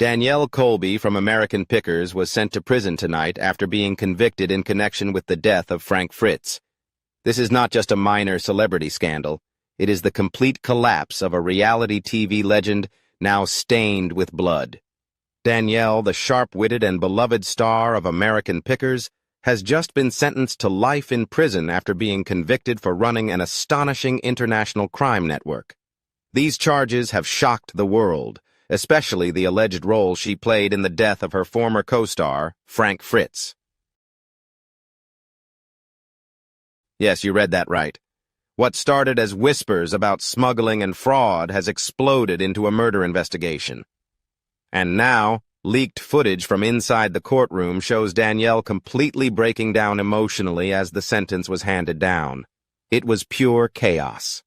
Danielle Colby from American Pickers was sent to prison tonight after being convicted in connection with the death of Frank Fritz. This is not just a minor celebrity scandal. It is the complete collapse of a reality TV legend now stained with blood. Danielle, the sharp-witted and beloved star of American Pickers, has just been sentenced to life in prison after being convicted for running an astonishing international crime network. These charges have shocked the world, especially the alleged role she played in the death of her former co-star, Frank Fritz. Yes, you read that right. What started as whispers about smuggling and fraud has exploded into a murder investigation. And now, leaked footage from inside the courtroom shows Danielle completely breaking down emotionally as the sentence was handed down. It was pure chaos.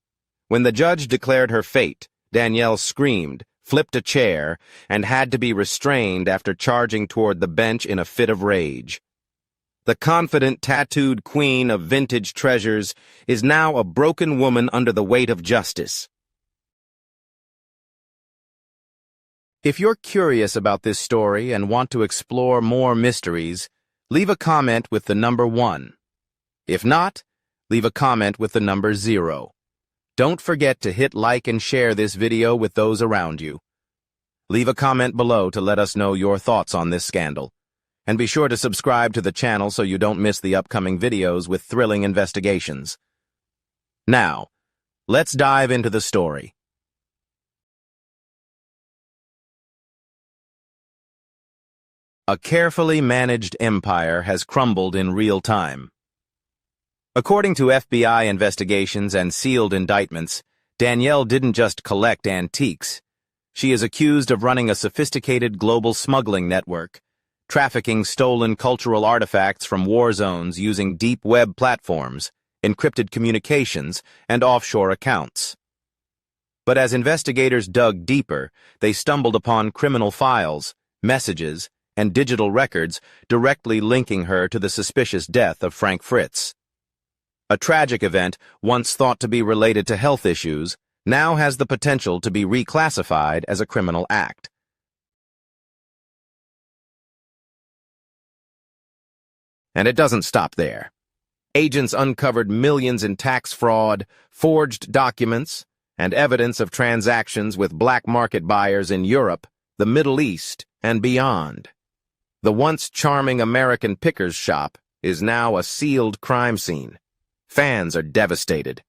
When the judge declared her fate, Danielle screamed, flipped a chair, and had to be restrained after charging toward the bench in a fit of rage. The confident, tattooed queen of vintage treasures is now a broken woman under the weight of justice. If you're curious about this story and want to explore more mysteries, leave a comment with the number 1. If not, leave a comment with the number 0. Don't forget to hit like and share this video with those around you. Leave a comment below to let us know your thoughts on this scandal. And be sure to subscribe to the channel so you don't miss the upcoming videos with thrilling investigations. Now, let's dive into the story. A carefully managed empire has crumbled in real time. According to FBI investigations and sealed indictments, Danielle didn't just collect antiques. She is accused of running a sophisticated global smuggling network, trafficking stolen cultural artifacts from war zones using deep web platforms, encrypted communications, and offshore accounts. But as investigators dug deeper, they stumbled upon criminal files, messages, and digital records directly linking her to the suspicious death of Frank Fritz. A tragic event, once thought to be related to health issues, now has the potential to be reclassified as a criminal act. And it doesn't stop there. Agents uncovered millions in tax fraud, forged documents, and evidence of transactions with black market buyers in Europe, the Middle East, and beyond. The once charming American Pickers shop is now a sealed crime scene. Fans are devastated.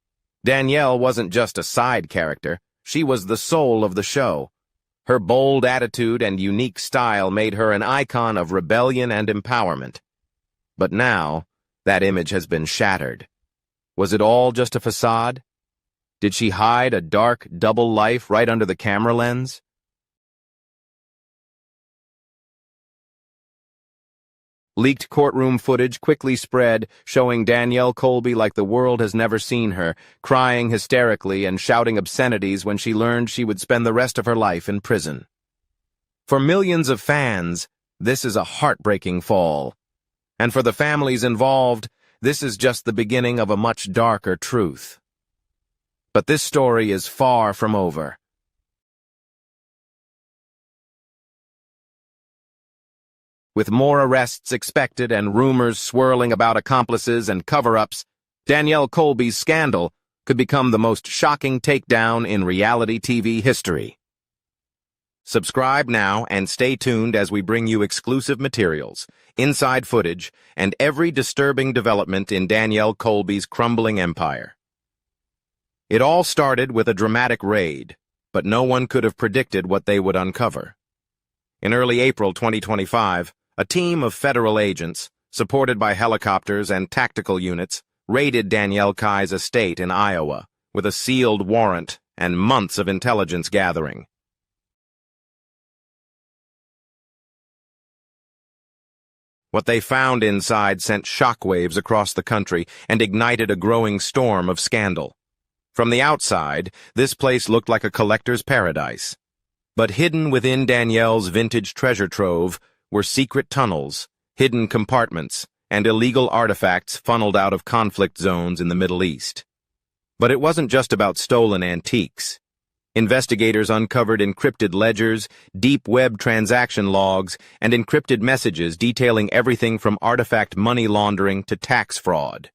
Danielle wasn't just a side character, she was the soul of the show. Her bold attitude and unique style made her an icon of rebellion and empowerment. But now, that image has been shattered. Was it all just a facade? Did she hide a dark, double life right under the camera lens? Leaked courtroom footage quickly spread, showing Danielle Colby like the world has never seen her, crying hysterically and shouting obscenities when she learned she would spend the rest of her life in prison. For millions of fans, this is a heartbreaking fall. And for the families involved, this is just the beginning of a much darker truth. But this story is far from over. With more arrests expected and rumors swirling about accomplices and cover-ups, Danielle Colby's scandal could become the most shocking takedown in reality TV history. Subscribe now and stay tuned as we bring you exclusive materials, inside footage, and every disturbing development in Danielle Colby's crumbling empire. It all started with a dramatic raid, but no one could have predicted what they would uncover. In early April 2025, a team of federal agents, supported by helicopters and tactical units, raided Danielle Colby's estate in Iowa with a sealed warrant and months of intelligence gathering. What they found inside sent shockwaves across the country and ignited a growing storm of scandal. From the outside, this place looked like a collector's paradise. But hidden within Danielle's vintage treasure trove were secret tunnels, hidden compartments, and illegal artifacts funneled out of conflict zones in the Middle East. But it wasn't just about stolen antiques. Investigators uncovered encrypted ledgers, deep web transaction logs, and encrypted messages detailing everything from artifact money laundering to tax fraud.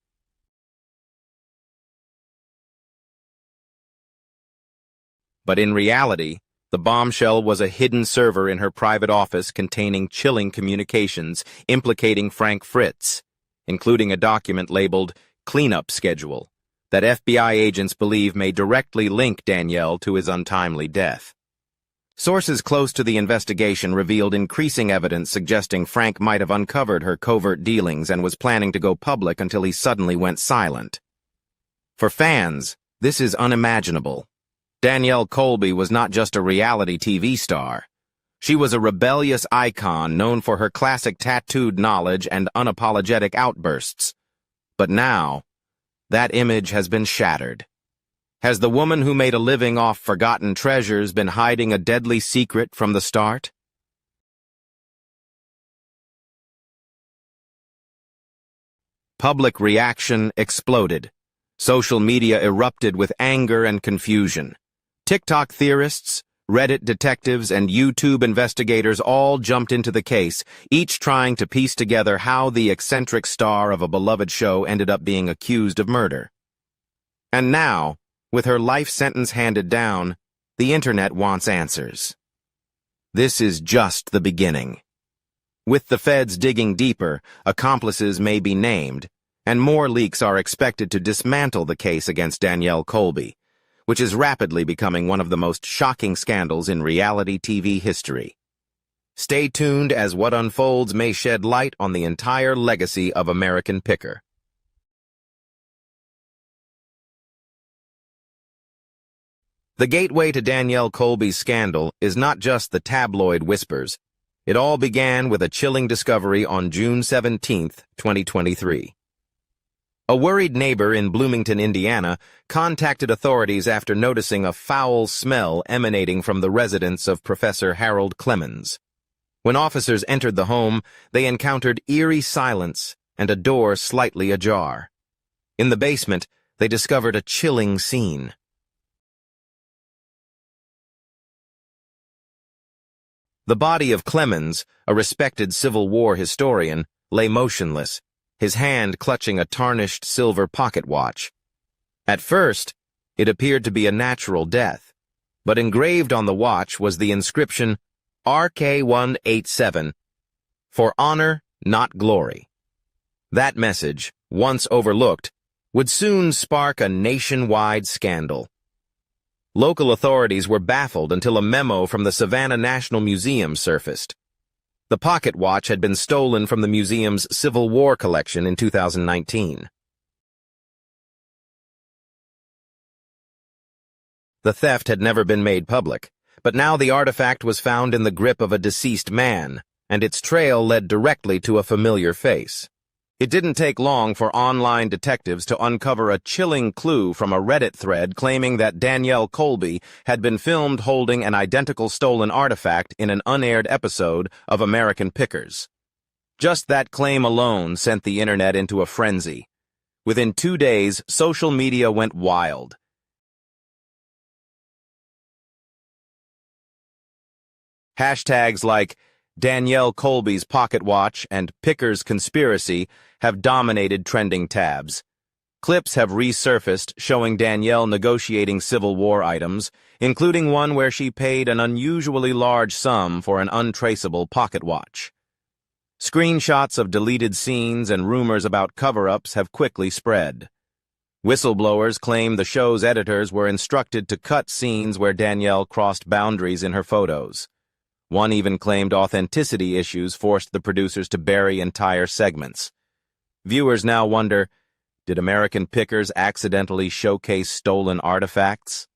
But in reality, the bombshell was a hidden server in her private office containing chilling communications implicating Frank Fritz, including a document labeled Cleanup Schedule that FBI agents believe may directly link Danielle to his untimely death. Sources close to the investigation revealed increasing evidence suggesting Frank might have uncovered her covert dealings and was planning to go public until he suddenly went silent. For fans, this is unimaginable. Danielle Colby was not just a reality TV star. She was a rebellious icon known for her classic tattooed knowledge and unapologetic outbursts. But now, that image has been shattered. Has the woman who made a living off forgotten treasures been hiding a deadly secret from the start? Public reaction exploded. Social media erupted with anger and confusion. TikTok theorists, Reddit detectives, and YouTube investigators all jumped into the case, each trying to piece together how the eccentric star of a beloved show ended up being accused of murder. And now, with her life sentence handed down, the internet wants answers. This is just the beginning. With the feds digging deeper, accomplices may be named, and more leaks are expected to dismantle the case against Danielle Colby, which is rapidly becoming one of the most shocking scandals in reality TV history. Stay tuned as what unfolds may shed light on the entire legacy of American Picker. The gateway to Danielle Colby's scandal is not just the tabloid whispers. It all began with a chilling discovery on June 17, 2023. A worried neighbor in Bloomington, Indiana, contacted authorities after noticing a foul smell emanating from the residence of Professor Harold Clemens. When officers entered the home, they encountered eerie silence and a door slightly ajar. In the basement, they discovered a chilling scene. The body of Clemens, a respected Civil War historian, lay motionless, his hand clutching a tarnished silver pocket watch. At first, it appeared to be a natural death, but engraved on the watch was the inscription RK187, for honor, not glory. That message, once overlooked, would soon spark a nationwide scandal. Local authorities were baffled until a memo from the Savannah National Museum surfaced. The pocket watch had been stolen from the museum's Civil War collection in 2019. The theft had never been made public, but now the artifact was found in the grip of a deceased man, and its trail led directly to a familiar face. It didn't take long for online detectives to uncover a chilling clue from a Reddit thread claiming that Danielle Colby had been filmed holding an identical stolen artifact in an unaired episode of American Pickers. Just that claim alone sent the internet into a frenzy. Within 2 days, social media went wild. Hashtags like Danielle Colby's pocket watch and Pickers conspiracy have dominated trending tabs. Clips have resurfaced showing Danielle negotiating Civil War items, including one where she paid an unusually large sum for an untraceable pocket watch. Screenshots of deleted scenes and rumors about cover-ups have quickly spread. Whistleblowers claim the show's editors were instructed to cut scenes where Danielle crossed boundaries in her photos. One even claimed authenticity issues forced the producers to bury entire segments. Viewers now wonder, did American Pickers accidentally showcase stolen artifacts?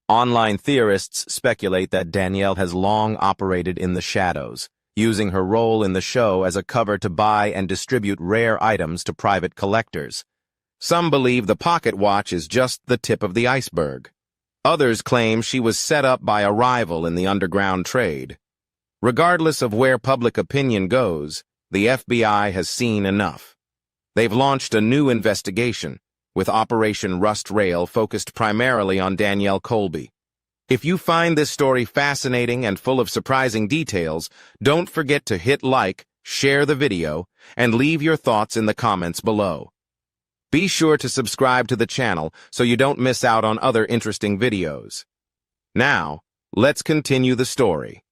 Online theorists speculate that Danielle has long operated in the shadows, using her role in the show as a cover to buy and distribute rare items to private collectors. Some believe the pocket watch is just the tip of the iceberg. Others claim she was set up by a rival in the underground trade. Regardless of where public opinion goes, the FBI has seen enough. They've launched a new investigation, with Operation Rust Rail focused primarily on Danielle Colby. If you find this story fascinating and full of surprising details, don't forget to hit like, share the video, and leave your thoughts in the comments below. Be sure to subscribe to the channel so you don't miss out on other interesting videos. Now, let's continue the story.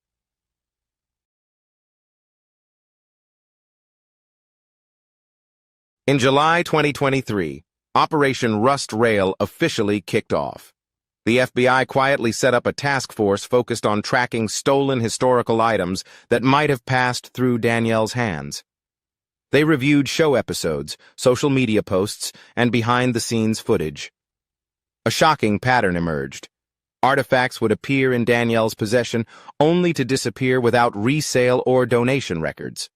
In July 2023, Operation Rust Rail officially kicked off. The FBI quietly set up a task force focused on tracking stolen historical items that might have passed through Danielle's hands. They reviewed show episodes, social media posts, and behind-the-scenes footage. A shocking pattern emerged. Artifacts would appear in Danielle's possession only to disappear without resale or donation records.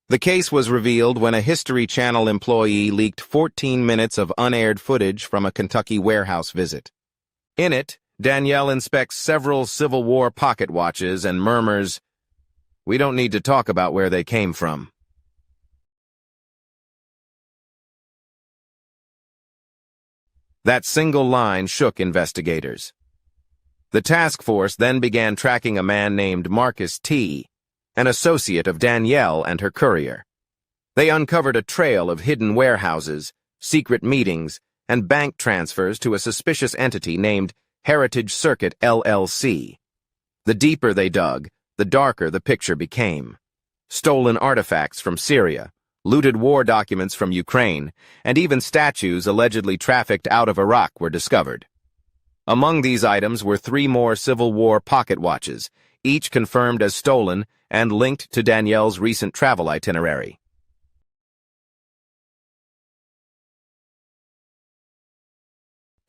The case was revealed when a History Channel employee leaked 14 minutes of unaired footage from a Kentucky warehouse visit. In it, Danielle inspects several Civil War pocket watches and murmurs, "We don't need to talk about where they came from." That single line shook investigators. The task force then began tracking a man named Marcus T., an associate of Danielle and her courier. They uncovered a trail of hidden warehouses, secret meetings, and bank transfers to a suspicious entity named Heritage Circuit LLC. The deeper they dug, the darker the picture became. Stolen artifacts from Syria, looted war documents from Ukraine, and even statues allegedly trafficked out of Iraq were discovered. Among these items were 3 more Civil War pocket watches, each confirmed as stolen and linked to Danielle's recent travel itinerary.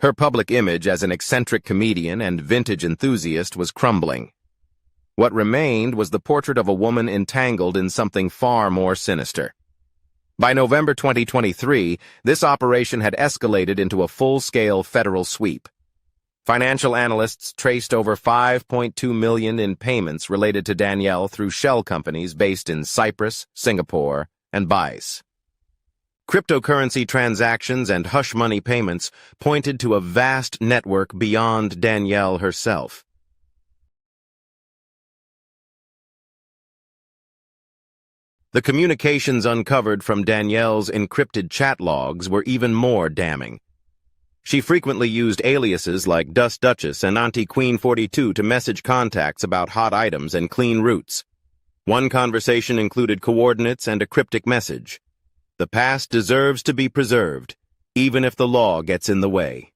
Her public image as an eccentric comedian and vintage enthusiast was crumbling. What remained was the portrait of a woman entangled in something far more sinister. By November 2023, this operation had escalated into a full-scale federal sweep. Financial analysts traced over $5.2 million in payments related to Danielle through shell companies based in Cyprus, Singapore, and Bice. Cryptocurrency transactions and hush money payments pointed to a vast network beyond Danielle herself. The communications uncovered from Danielle's encrypted chat logs were even more damning. She frequently used aliases like Dust Duchess and Auntie Queen 42 to message contacts about hot items and clean routes. One conversation included coordinates and a cryptic message. The past deserves to be preserved, even if the law gets in the way.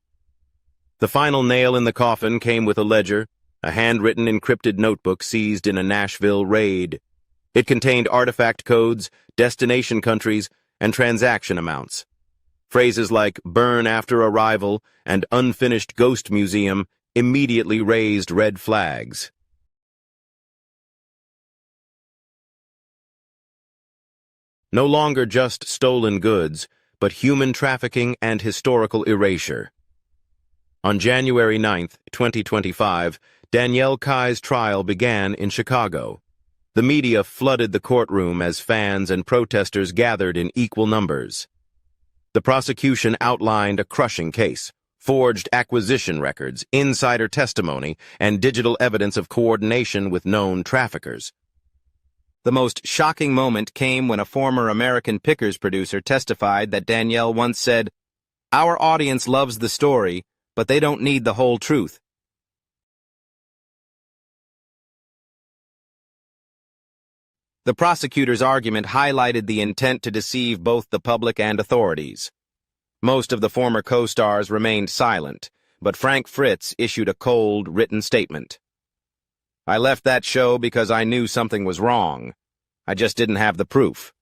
The final nail in the coffin came with a ledger, a handwritten encrypted notebook seized in a Nashville raid. It contained artifact codes, destination countries, and transaction amounts. Phrases like "burn after arrival" and "unfinished ghost museum" immediately raised red flags. No longer just stolen goods, but human trafficking and historical erasure. On January 9, 2025, Danielle Colby's trial began in Chicago. The media flooded the courtroom as fans and protesters gathered in equal numbers. The prosecution outlined a crushing case, forged acquisition records, insider testimony, and digital evidence of coordination with known traffickers. The most shocking moment came when a former American Pickers producer testified that Danielle once said, "Our audience loves the story, but they don't need the whole truth." The prosecutor's argument highlighted the intent to deceive both the public and authorities. Most of the former co-stars remained silent, but Frank Fritz issued a cold, written statement. "I left that show because I knew something was wrong. I just didn't have the proof."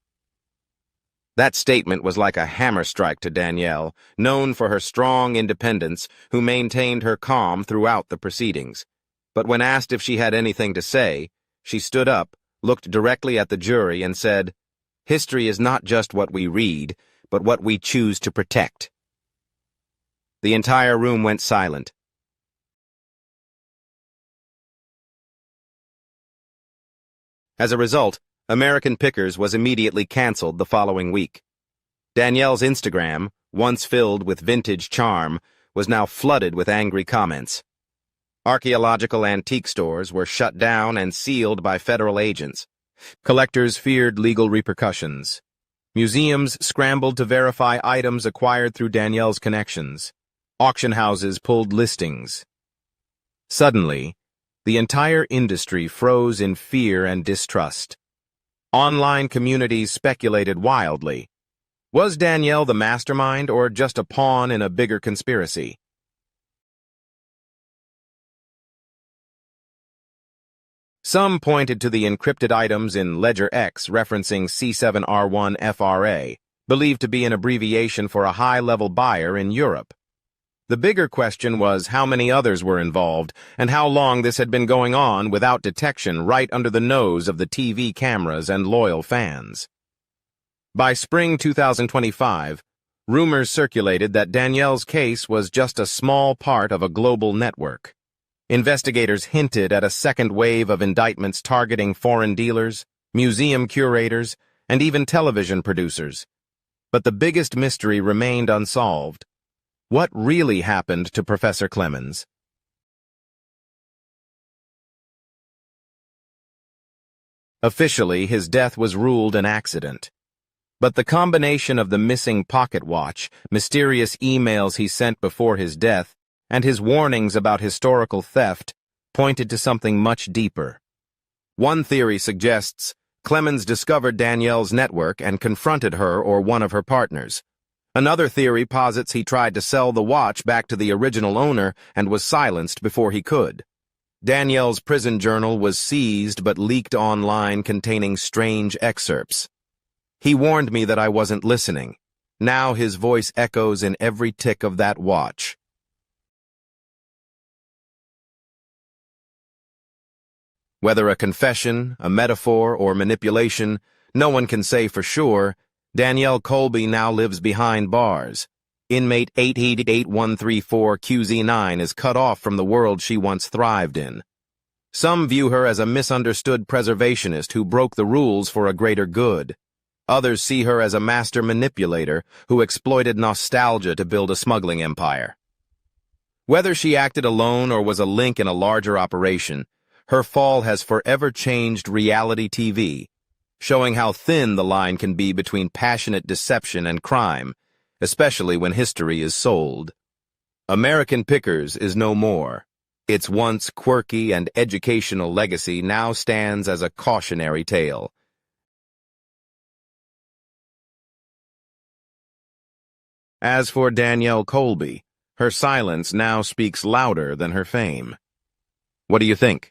That statement was like a hammer strike to Danielle, known for her strong independence, who maintained her calm throughout the proceedings. But when asked if she had anything to say, she stood up, looked directly at the jury, and said, "History is not just what we read, but what we choose to protect." The entire room went silent. As a result, American Pickers was immediately canceled the following week. Danielle's Instagram, once filled with vintage charm, was now flooded with angry comments. Archaeological antique stores were shut down and sealed by federal agents. Collectors feared legal repercussions. Museums scrambled to verify items acquired through Danielle's connections. Auction houses pulled listings. Suddenly, the entire industry froze in fear and distrust. Online communities speculated wildly. Was Danielle the mastermind or just a pawn in a bigger conspiracy? Some pointed to the encrypted items in Ledger X referencing C7R1FRA, believed to be an abbreviation for a high-level buyer in Europe. The bigger question was how many others were involved and how long this had been going on without detection right under the nose of the TV cameras and loyal fans. By spring 2025, rumors circulated that Danielle's case was just a small part of a global network. Investigators hinted at a second wave of indictments targeting foreign dealers, museum curators, and even television producers. But the biggest mystery remained unsolved. What really happened to Professor Clemens? Officially, his death was ruled an accident. But the combination of the missing pocket watch, mysterious emails he sent before his death, and his warnings about historical theft pointed to something much deeper. One theory suggests Clemens discovered Danielle's network and confronted her or one of her partners. Another theory posits he tried to sell the watch back to the original owner and was silenced before he could. Danielle's prison journal was seized but leaked online containing strange excerpts. He warned me that I wasn't listening. Now his voice echoes in every tick of that watch. Whether a confession, a metaphor, or manipulation, no one can say for sure. Danielle Colby now lives behind bars. Inmate 88134QZ9 is cut off from the world she once thrived in. Some view her as a misunderstood preservationist who broke the rules for a greater good. Others see her as a master manipulator who exploited nostalgia to build a smuggling empire. Whether she acted alone or was a link in a larger operation, her fall has forever changed reality TV, showing how thin the line can be between passionate deception and crime, especially when history is sold. American Pickers is no more. Its once quirky and educational legacy now stands as a cautionary tale. As for Danielle Colby, her silence now speaks louder than her fame. What do you think?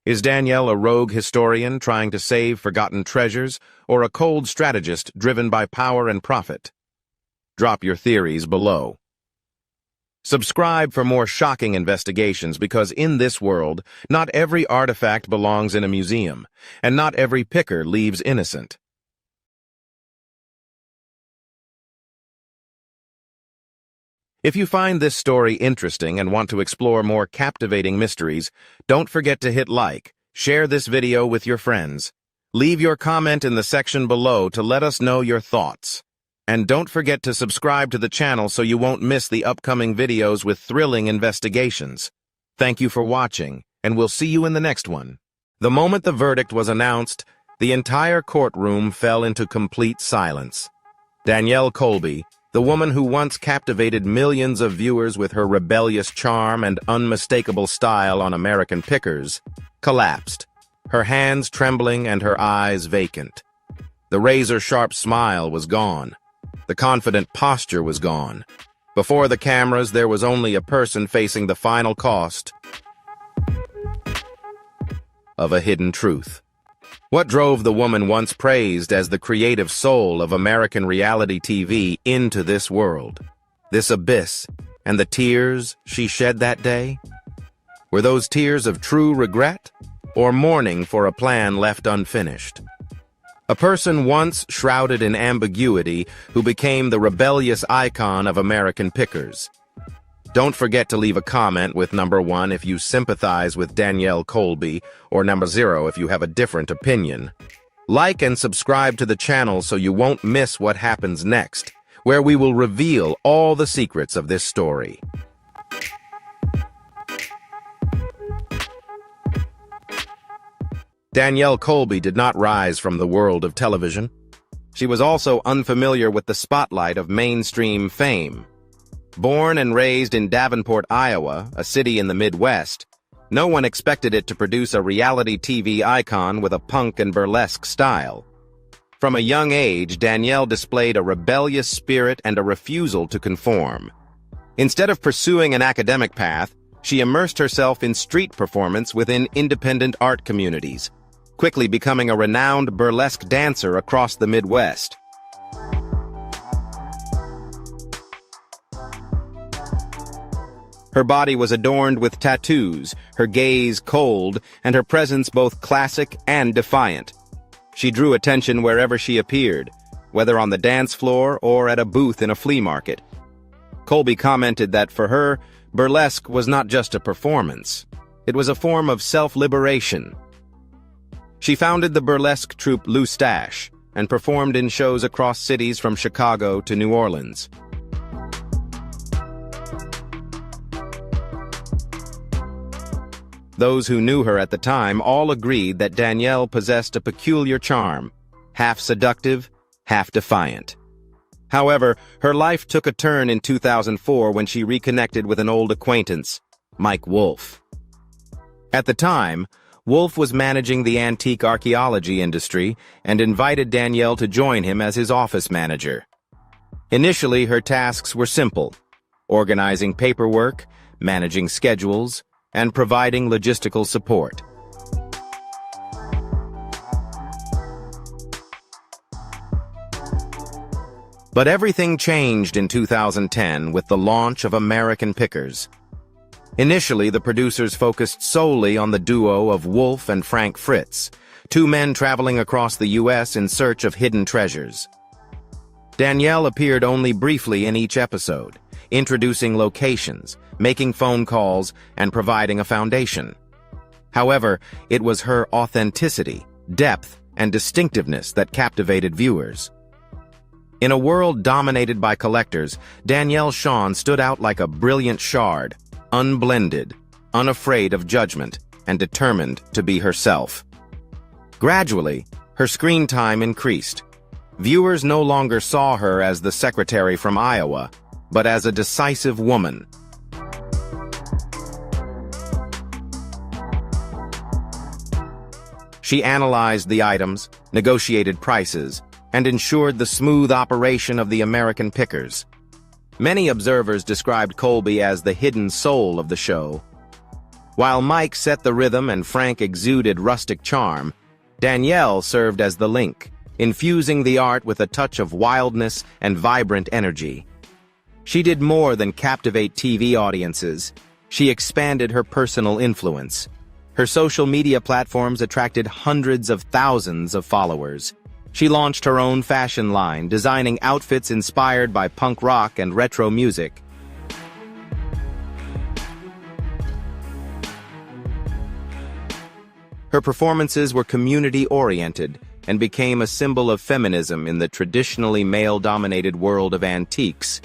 Is Danielle a rogue historian trying to save forgotten treasures, or a cold strategist driven by power and profit? Drop your theories below. Subscribe for more shocking investigations because in this world, not every artifact belongs in a museum, and not every picker leaves innocent. If you find this story interesting and want to explore more captivating mysteries, don't forget to hit like, share this video with your friends. Leave your comment in the section below to let us know your thoughts. And don't forget to subscribe to the channel so you won't miss the upcoming videos with thrilling investigations. Thank you for watching, and we'll see you in the next one. The moment the verdict was announced, the entire courtroom fell into complete silence. Danielle Colby, the woman who once captivated millions of viewers with her rebellious charm and unmistakable style on American Pickers, collapsed, her hands trembling and her eyes vacant. The razor-sharp smile was gone. The confident posture was gone. Before the cameras, there was only a person facing the final cost of a hidden truth. What drove the woman once praised as the creative soul of American reality TV into this world, this abyss, and the tears she shed that day? Were those tears of true regret or mourning for a plan left unfinished? A person once shrouded in ambiguity who became the rebellious icon of American Pickers. Don't forget to leave a comment with number 1 if you sympathize with Danielle Colby, or number 0 if you have a different opinion. Like and subscribe to the channel so you won't miss what happens next, where we will reveal all the secrets of this story. Danielle Colby did not rise from the world of television. She was also unfamiliar with the spotlight of mainstream fame. Born and raised in Davenport, Iowa, a city in the Midwest, no one expected it to produce a reality TV icon with a punk and burlesque style. From a young age, Danielle displayed a rebellious spirit and a refusal to conform. Instead of pursuing an academic path, she immersed herself in street performance within independent art communities, quickly becoming a renowned burlesque dancer across the Midwest. Her body was adorned with tattoos, her gaze cold, and her presence both classic and defiant. She drew attention wherever she appeared, whether on the dance floor or at a booth in a flea market. Colby commented that for her, burlesque was not just a performance. It was a form of self-liberation. She founded the burlesque troupe Lou Stache and performed in shows across cities from Chicago to New Orleans. Those who knew her at the time all agreed that Danielle possessed a peculiar charm, half seductive, half defiant. However, her life took a turn in 2004 when she reconnected with an old acquaintance, Mike Wolfe. At the time, Wolfe was managing the antique archaeology industry and invited Danielle to join him as his office manager. Initially, her tasks were simple: organizing paperwork, managing schedules, and providing logistical support. But everything changed in 2010 with the launch of American Pickers. Initially, the producers focused solely on the duo of Wolfe and Frank Fritz, two men traveling across the U.S. in search of hidden treasures. Danielle appeared only briefly in each episode, introducing locations, making phone calls, and providing a foundation. However, it was her authenticity, depth, and distinctiveness that captivated viewers. In a world dominated by collectors, Danielle Shawn stood out like a brilliant shard, unblended, unafraid of judgment, and determined to be herself. Gradually, her screen time increased. Viewers no longer saw her as the secretary from Iowa, but as a decisive woman. She analyzed the items, negotiated prices, and ensured the smooth operation of the American Pickers. Many observers described Colby as the hidden soul of the show. While Mike set the rhythm and Frank exuded rustic charm, Danielle served as the link, infusing the art with a touch of wildness and vibrant energy. She did more than captivate TV audiences. She expanded her personal influence. Her social media platforms attracted hundreds of thousands of followers. She launched her own fashion line, designing outfits inspired by punk rock and retro music. Her performances were community-oriented and became a symbol of feminism in the traditionally male-dominated world of antiques.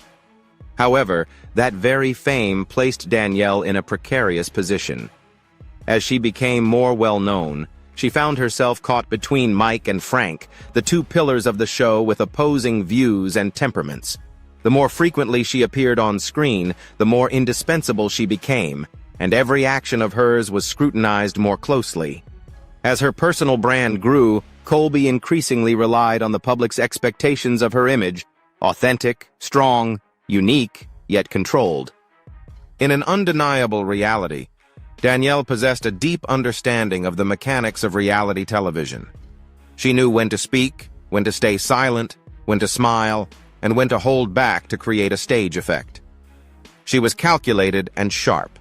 However, that very fame placed Danielle in a precarious position. As she became more well-known, she found herself caught between Mike and Frank, the two pillars of the show with opposing views and temperaments. The more frequently she appeared on screen, the more indispensable she became, and every action of hers was scrutinized more closely. As her personal brand grew, Colby increasingly relied on the public's expectations of her image: authentic, strong, unique, yet controlled. In an undeniable reality, Danielle possessed a deep understanding of the mechanics of reality television. She knew when to speak, when to stay silent, when to smile, and when to hold back to create a stage effect. She was calculated and sharp.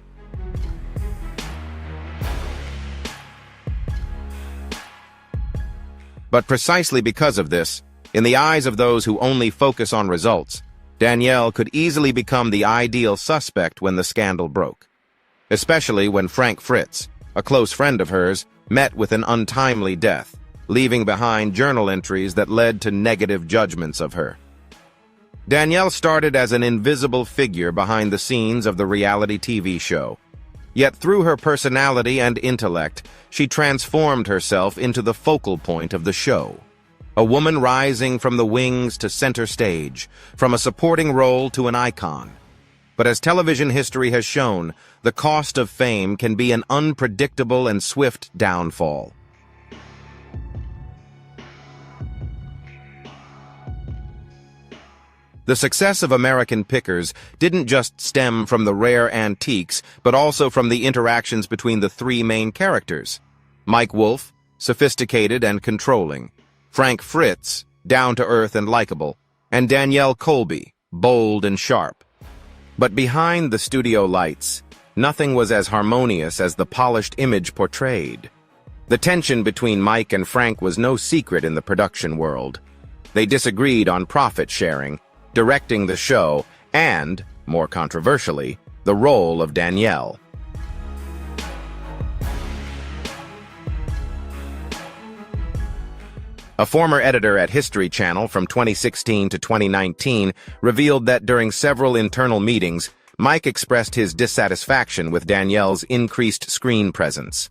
But precisely because of this, in the eyes of those who only focus on results, Danielle could easily become the ideal suspect when the scandal broke. Especially when Frank Fritz, a close friend of hers, met with an untimely death. leaving behind journal entries that led to negative judgments of her. Danielle started as an invisible figure behind the scenes of the reality TV show. Yet through her personality and intellect, she transformed herself into the focal point of the show. A woman rising from the wings to center stage, from a supporting role to an icon. But as television history has shown, the cost of fame can be an unpredictable and swift downfall. The success of American Pickers didn't just stem from the rare antiques, but also from the interactions between the three main characters. Mike Wolfe, sophisticated and controlling. Frank Fritz, down-to-earth and likable. And Danielle Colby, bold and sharp. But behind the studio lights, nothing was as harmonious as the polished image portrayed. The tension between Mike and Frank was no secret in the production world. They disagreed on profit sharing, directing the show, and, more controversially, the role of Danielle. A former editor at History Channel from 2016 to 2019 revealed that during several internal meetings, Mike expressed his dissatisfaction with Danielle's increased screen presence.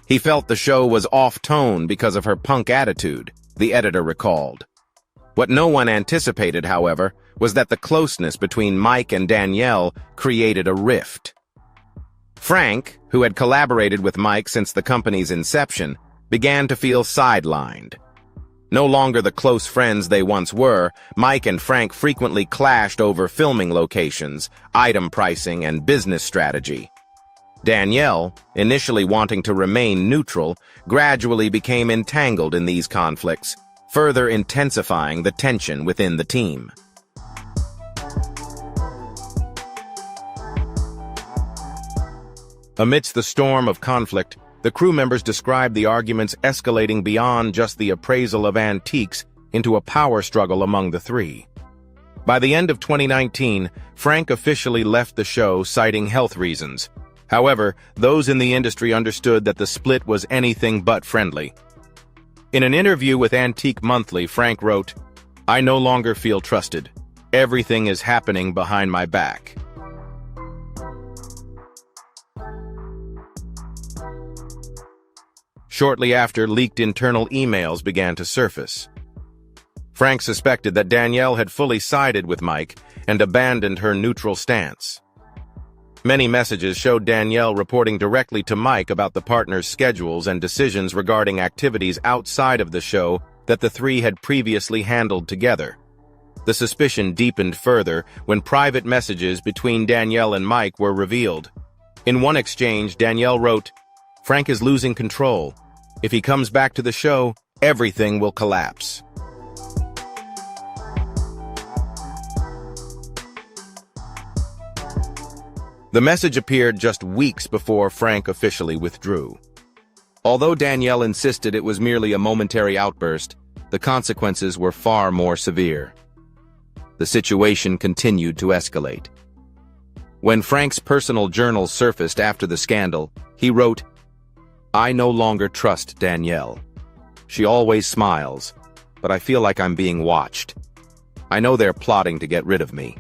He felt the show was off-tone because of her punk attitude, the editor recalled. What no one anticipated, however, was that the closeness between Mike and Danielle created a rift. Frank, who had collaborated with Mike since the company's inception, began to feel sidelined. No longer the close friends they once were, Mike and Frank frequently clashed over filming locations, item pricing, and business strategy. Danielle, initially wanting to remain neutral, gradually became entangled in these conflicts, further intensifying the tension within the team. Amidst the storm of conflict, the crew members described the arguments escalating beyond just the appraisal of antiques into a power struggle among the three. By the end of 2019, Frank officially left the show citing health reasons. However, those in the industry understood that the split was anything but friendly. In an interview with Antique Monthly, Frank wrote, "I no longer feel trusted. Everything is happening behind my back." Shortly after, leaked internal emails began to surface. Frank suspected that Danielle had fully sided with Mike and abandoned her neutral stance. Many messages showed Danielle reporting directly to Mike about the partners' schedules and decisions regarding activities outside of the show that the three had previously handled together. The suspicion deepened further when private messages between Danielle and Mike were revealed. In one exchange, Danielle wrote, "Frank is losing control. If he comes back to the show, everything will collapse." The message appeared just weeks before Frank officially withdrew. Although Danielle insisted it was merely a momentary outburst, the consequences were far more severe. The situation continued to escalate. When Frank's personal journal surfaced after the scandal, he wrote, "I no longer trust Danielle. She always smiles, but I feel like I'm being watched. I know they're plotting to get rid of me."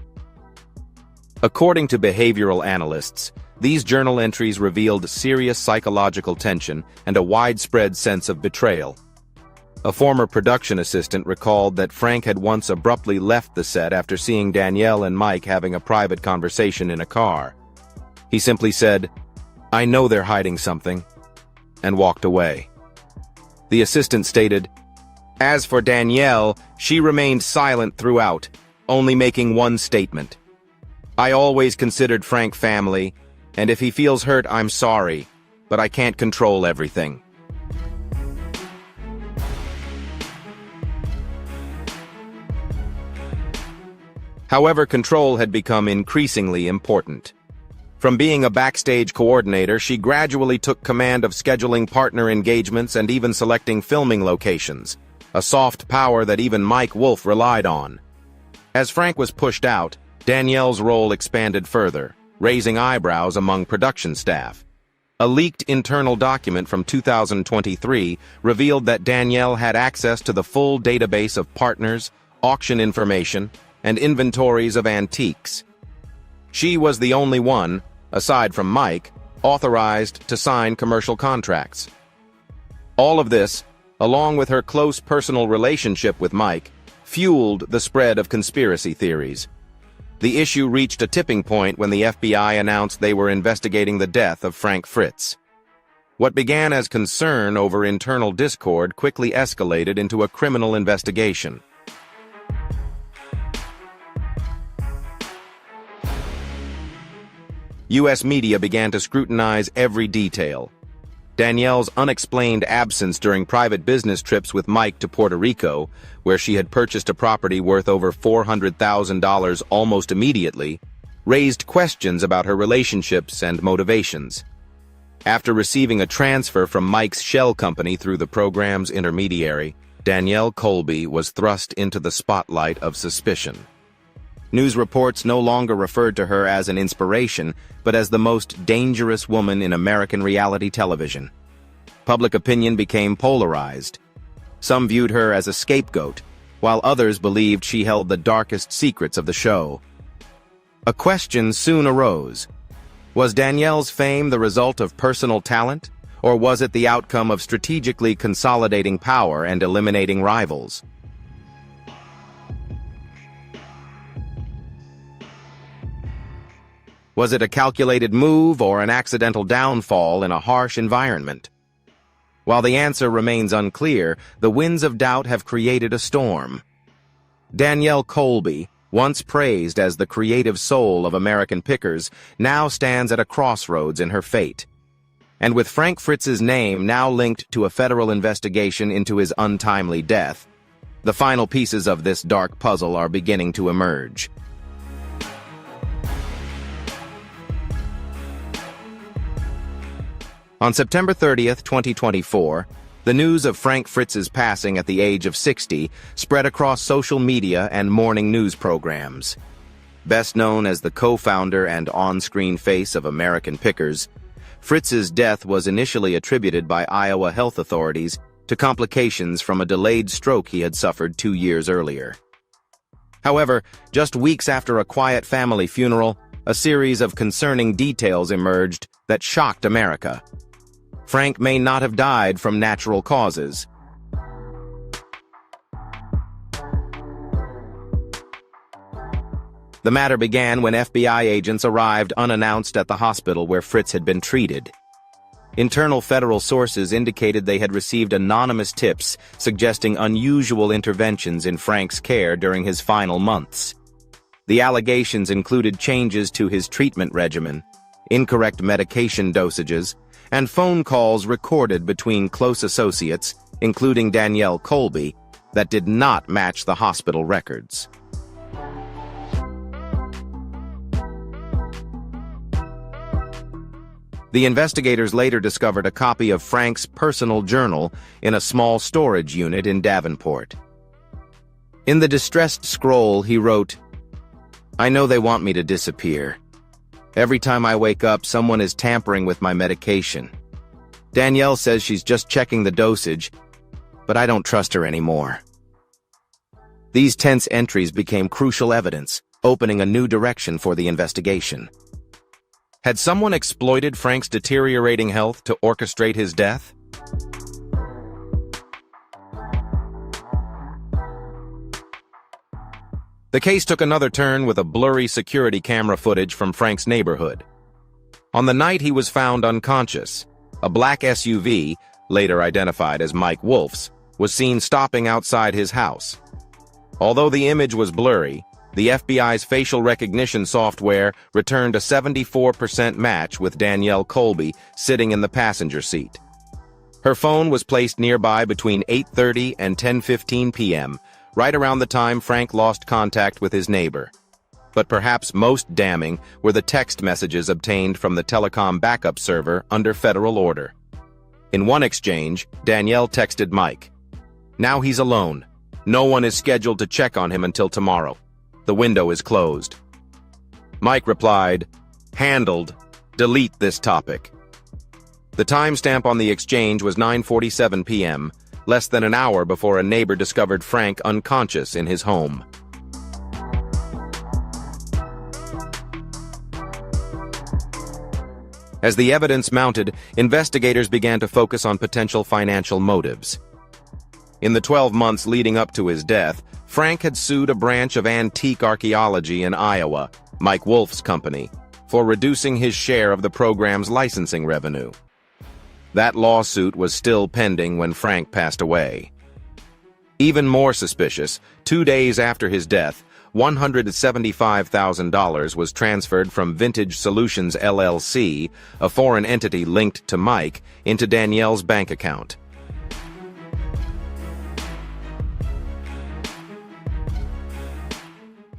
According to behavioral analysts, these journal entries revealed serious psychological tension and a widespread sense of betrayal. A former production assistant recalled that Frank had once abruptly left the set after seeing Danielle and Mike having a private conversation in a car. He simply said, "I know they're hiding something," and walked away. The assistant stated, "As for Danielle, she remained silent throughout, only making one statement. I always considered Frank family, and if he feels hurt, I'm sorry, but I can't control everything." However, control had become increasingly important. From being a backstage coordinator, she gradually took command of scheduling partner engagements and even selecting filming locations, a soft power that even Mike Wolfe relied on. As Frank was pushed out, Danielle's role expanded further, raising eyebrows among production staff. A leaked internal document from 2023 revealed that Danielle had access to the full database of partners, auction information, and inventories of antiques. She was the only one, aside from Mike, authorized to sign commercial contracts. All of this, along with her close personal relationship with Mike, fueled the spread of conspiracy theories. The issue reached a tipping point when the FBI announced they were investigating the death of Frank Fritz. What began as concern over internal discord quickly escalated into a criminal investigation. U.S. media began to scrutinize every detail. Danielle's unexplained absence during private business trips with Mike to Puerto Rico, where she had purchased a property worth over $400,000 almost immediately, raised questions about her relationships and motivations. After receiving a transfer from Mike's shell company through the program's intermediary, Danielle Colby was thrust into the spotlight of suspicion. News reports no longer referred to her as an inspiration, but as the most dangerous woman in American reality television. Public opinion became polarized. Some viewed her as a scapegoat, while others believed she held the darkest secrets of the show. A question soon arose. Was Danielle's fame the result of personal talent, or was it the outcome of strategically consolidating power and eliminating rivals? Was it a calculated move or an accidental downfall in a harsh environment? While the answer remains unclear, the winds of doubt have created a storm. Danielle Colby, once praised as the creative soul of American pickers, now stands at a crossroads in her fate. And with Frank Fritz's name now linked to a federal investigation into his untimely death, the final pieces of this dark puzzle are beginning to emerge. On September 30th, 2024, the news of Frank Fritz's passing at the age of 60 spread across social media and morning news programs. Best known as the co-founder and on-screen face of American Pickers, Fritz's death was initially attributed by Iowa health authorities to complications from a delayed stroke he had suffered 2 years earlier. However, just weeks after a quiet family funeral, a series of concerning details emerged that shocked America. Frank may not have died from natural causes. The matter began when FBI agents arrived unannounced at the hospital where Fritz had been treated. Internal federal sources indicated they had received anonymous tips suggesting unusual interventions in Frank's care during his final months. The allegations included changes to his treatment regimen, incorrect medication dosages, and phone calls recorded between close associates, including Danielle Colby, that did not match the hospital records. The investigators later discovered a copy of Frank's personal journal in a small storage unit in Davenport. In the distressed scroll, he wrote, "I know they want me to disappear. Every time I wake up, someone is tampering with my medication. Danielle says she's just checking the dosage, but I don't trust her anymore." These tense entries became crucial evidence, opening a new direction for the investigation. Had someone exploited Frank's deteriorating health to orchestrate his death? The case took another turn with a blurry security camera footage from Frank's neighborhood. On the night he was found unconscious, a black SUV, later identified as Mike Wolf's, was seen stopping outside his house. Although the image was blurry, the FBI's facial recognition software returned a 74% match with Danielle Colby sitting in the passenger seat. Her phone was placed nearby between 8:30 and 10:15 p.m., right around the time Frank lost contact with his neighbor. But perhaps most damning were the text messages obtained from the telecom backup server under federal order. In one exchange, Danielle texted Mike, "Now he's alone. No one is scheduled to check on him until tomorrow. The window is closed." Mike replied, "Handled. Delete this topic." The timestamp on the exchange was 9:47 p.m., less than an hour before a neighbor discovered Frank unconscious in his home. As the evidence mounted, investigators began to focus on potential financial motives. In the 12 months leading up to his death, Frank had sued a branch of antique archaeology in Iowa, Mike Wolf's company, for reducing his share of the program's licensing revenue. That lawsuit was still pending when Frank passed away. Even more suspicious, 2 days after his death, $175,000 was transferred from Vintage Solutions LLC, a foreign entity linked to Mike, into Danielle's bank account.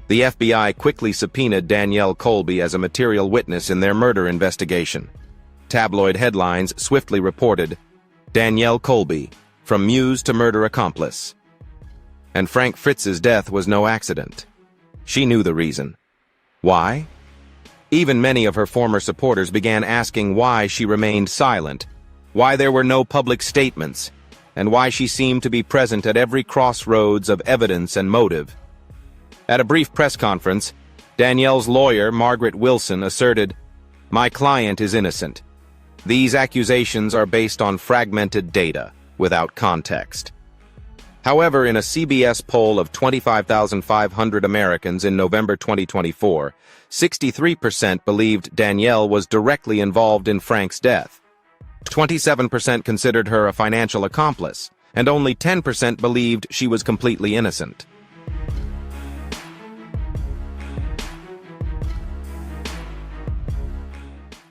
The FBI quickly subpoenaed Danielle Colby as a material witness in their murder investigation. Tabloid headlines swiftly reported, "Danielle Colby, from muse to murder accomplice." And Frank Fritz's death was no accident. She knew the reason. Why? Even many of her former supporters began asking why she remained silent, why there were no public statements, and why she seemed to be present at every crossroads of evidence and motive. At a brief press conference, Danielle's lawyer, Margaret Wilson, asserted, "My client is innocent. These accusations are based on fragmented data, without context." However, in a CBS poll of 25,500 Americans in November 2024, 63% believed Danielle was directly involved in Frank's death. 27% considered her a financial accomplice, and only 10% believed she was completely innocent.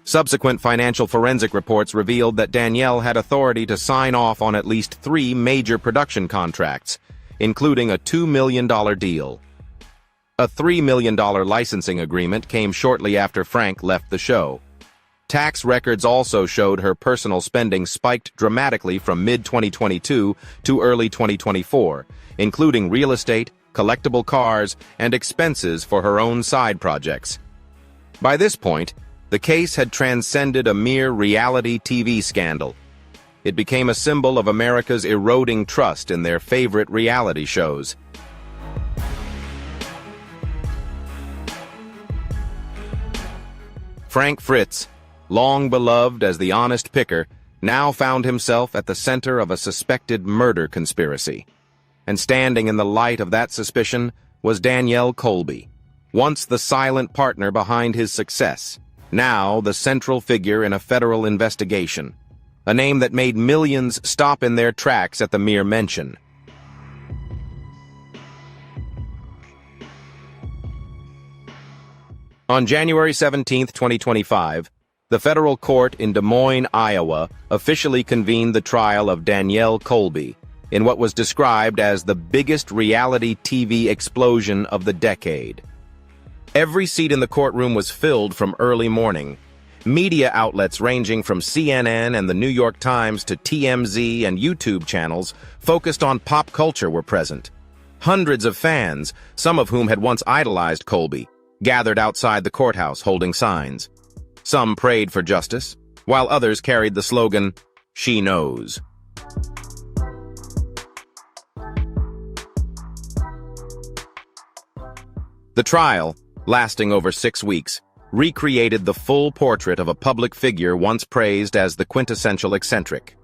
Subsequent financial forensic reports revealed that Danielle had authority to sign off on at least 3 major production contracts, including a $2 million deal. A $3 million licensing agreement came shortly after Frank left the show. Tax records also showed her personal spending spiked dramatically from mid-2022 to early 2024, including real estate, collectible cars, and expenses for her own side projects. By this point, the case had transcended a mere reality TV scandal. It became a symbol of America's eroding trust in their favorite reality shows. Frank Fritz, long beloved as the honest picker, now found himself at the center of a suspected murder conspiracy. And standing in the light of that suspicion was Danielle Colby, once the silent partner behind his success, now the central figure in a federal investigation, a name that made millions stop in their tracks at the mere mention. On January 17, 2025, the federal court in Des Moines, Iowa, officially convened the trial of Danielle Colby in what was described as the biggest reality TV explosion of the decade. Every seat in the courtroom was filled from early morning. Media outlets ranging from CNN and the New York Times to TMZ and YouTube channels focused on pop culture were present. Hundreds of fans, some of whom had once idolized Colby, gathered outside the courthouse holding signs. Some prayed for justice, while others carried the slogan, "She knows." The trial, lasting over 6 weeks, recreated the full portrait of a public figure once praised as the quintessential eccentric.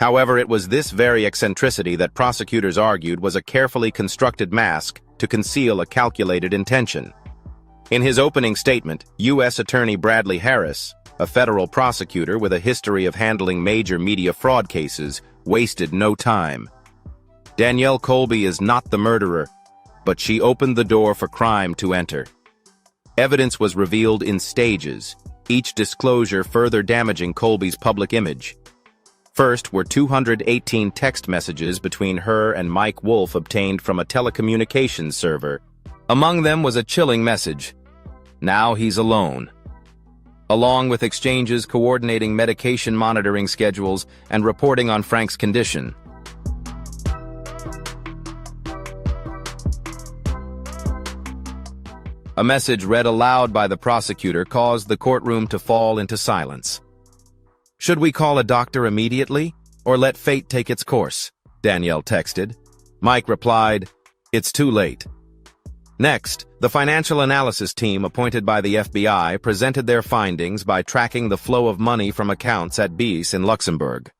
However, it was this very eccentricity that prosecutors argued was a carefully constructed mask to conceal a calculated intention. In his opening statement, U.S. Attorney Bradley Harris, a federal prosecutor with a history of handling major media fraud cases, wasted no time. Danielle Colby is not the murderer, but she opened the door for crime to enter. Evidence was revealed in stages, each disclosure further damaging Colby's public image. First were 218 text messages between her and Mike Wolf obtained from a telecommunications server. Among them was a chilling message, "Now he's alone," along with exchanges coordinating medication monitoring schedules and reporting on Frank's condition. A message read aloud by the prosecutor caused the courtroom to fall into silence. "Should we call a doctor immediately, or let fate take its course?" Danielle texted. Mike replied, "It's too late." Next, the financial analysis team appointed by the FBI presented their findings by tracking the flow of money from accounts at BIS in Luxembourg.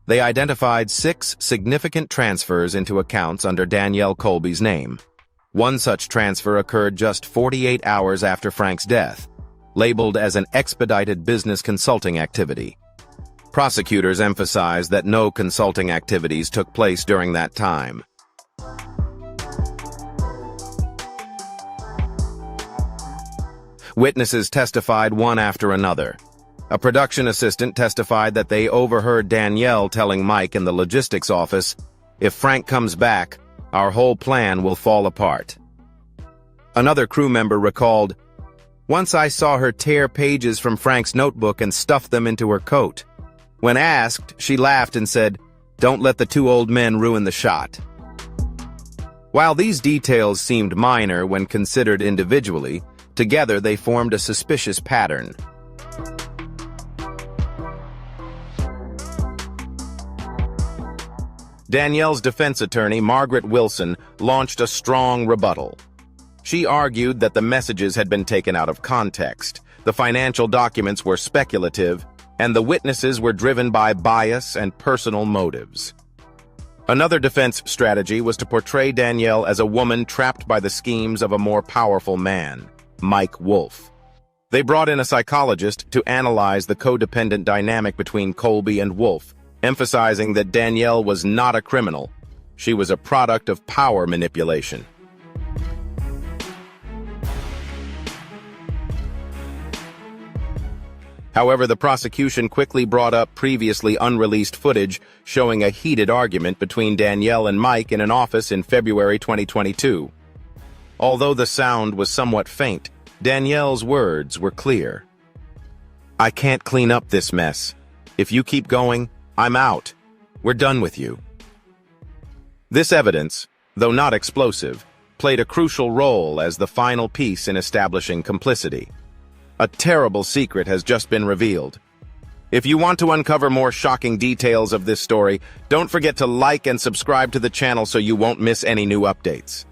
They identified 6 significant transfers into accounts under Danielle Colby's name. One such transfer occurred just 48 hours after Frank's death, labeled as an expedited business consulting activity. Prosecutors emphasized that no consulting activities took place during that time. Witnesses testified one after another. A production assistant testified that they overheard Danielle telling Mike in the logistics office, "If Frank comes back, our whole plan will fall apart." Another crew member recalled, "Once I saw her tear pages from Frank's notebook and stuff them into her coat. When asked, she laughed and said, 'Don't let the 2 old men ruin the shot.'" While these details seemed minor when considered individually, together they formed a suspicious pattern. Danielle's defense attorney, Margaret Wilson, launched a strong rebuttal. She argued that the messages had been taken out of context, the financial documents were speculative, and the witnesses were driven by bias and personal motives. Another defense strategy was to portray Danielle as a woman trapped by the schemes of a more powerful man, Mike Wolfe. They brought in a psychologist to analyze the codependent dynamic between Colby and Wolfe, emphasizing that Danielle was not a criminal. She was a product of power manipulation. However, the prosecution quickly brought up previously unreleased footage showing a heated argument between Danielle and Mike in an office in February 2022. Although the sound was somewhat faint, Danielle's words were clear. "I can't clean up this mess. If you keep going, I'm out. We're done with you." This evidence, though not explosive, played a crucial role as the final piece in establishing complicity. A terrible secret has just been revealed. If you want to uncover more shocking details of this story, don't forget to like and subscribe to the channel so you won't miss any new updates.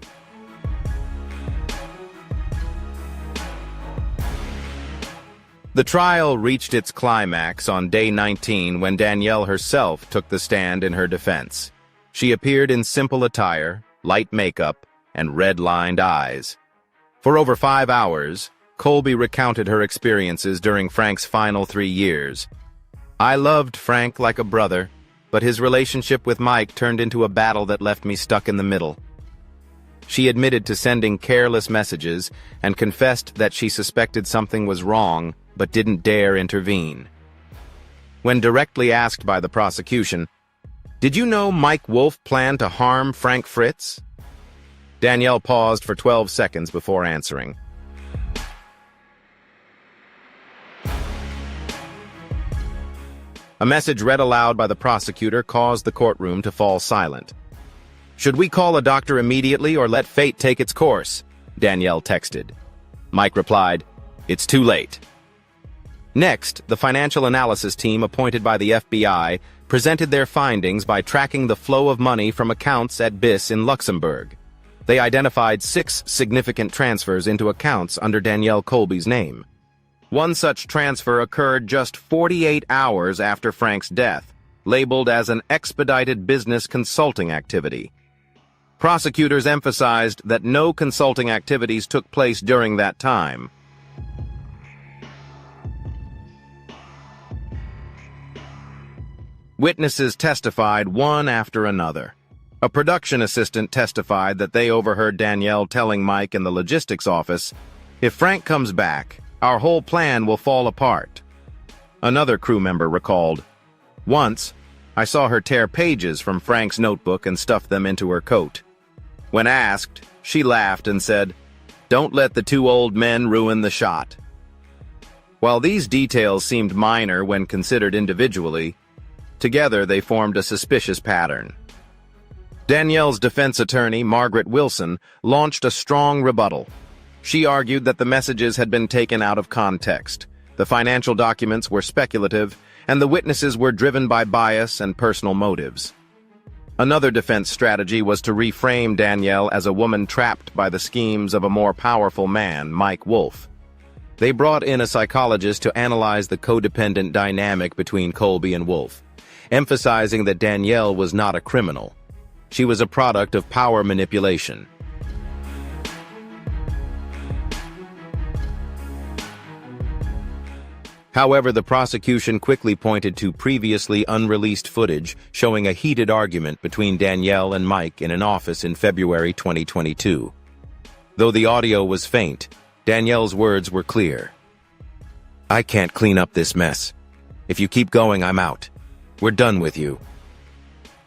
The trial reached its climax on day 19 when Danielle herself took the stand in her defense. She appeared in simple attire, light makeup, and red-lined eyes. For over 5 hours, Colby recounted her experiences during Frank's final 3 years. "I loved Frank like a brother, but his relationship with Mike turned into a battle that left me stuck in the middle." She admitted to sending careless messages and confessed that she suspected something was wrong but didn't dare intervene. When directly asked by the prosecution, "Did you know Mike Wolfe planned to harm Frank Fritz?" Danielle paused for 12 seconds before answering. A message read aloud by the prosecutor caused the courtroom to fall silent. "Should we call a doctor immediately or let fate take its course?" Danielle texted. Mike replied, "It's too late." Next, the financial analysis team appointed by the FBI presented their findings by tracking the flow of money from accounts at BIS in Luxembourg. They identified 6 significant transfers into accounts under Danielle Colby's name. One such transfer occurred just 48 hours after Frank's death, labeled as an expedited business consulting activity. Prosecutors emphasized that no consulting activities took place during that time. Witnesses testified one after another. A production assistant testified that they overheard Danielle telling Mike in the logistics office, "If Frank comes back, our whole plan will fall apart." Another crew member recalled, "Once, I saw her tear pages from Frank's notebook and stuff them into her coat. When asked, she laughed and said, 'Don't let the 2 old men ruin the shot.'" While these details seemed minor when considered individually, together they formed a suspicious pattern. Danielle's defense attorney, Margaret Wilson, launched a strong rebuttal. She argued that the messages had been taken out of context, the financial documents were speculative, and the witnesses were driven by bias and personal motives. Another defense strategy was to reframe Danielle as a woman trapped by the schemes of a more powerful man, Mike Wolfe. They brought in a psychologist to analyze the codependent dynamic between Colby and Wolfe, emphasizing that Danielle was not a criminal. She was a product of power manipulation. However, the prosecution quickly pointed to previously unreleased footage showing a heated argument between Danielle and Mike in an office in February 2022. Though the audio was faint, Danielle's words were clear. "I can't clean up this mess. If you keep going, I'm out. We're done with you."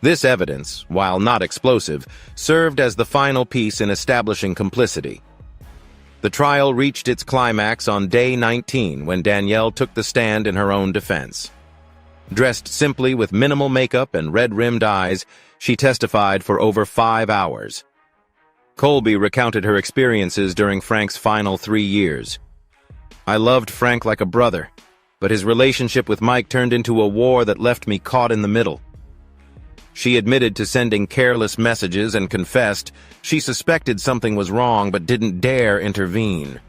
This evidence, while not explosive, served as the final piece in establishing complicity. The trial reached its climax on day 19 when Danielle took the stand in her own defense. Dressed simply with minimal makeup and red-rimmed eyes, she testified for over 5 hours. Colby recounted her experiences during Frank's final 3 years. "I loved Frank like a brother, but his relationship with Mike turned into a war that left me caught in the middle." She admitted to sending careless messages and confessed she suspected something was wrong but didn't dare intervene.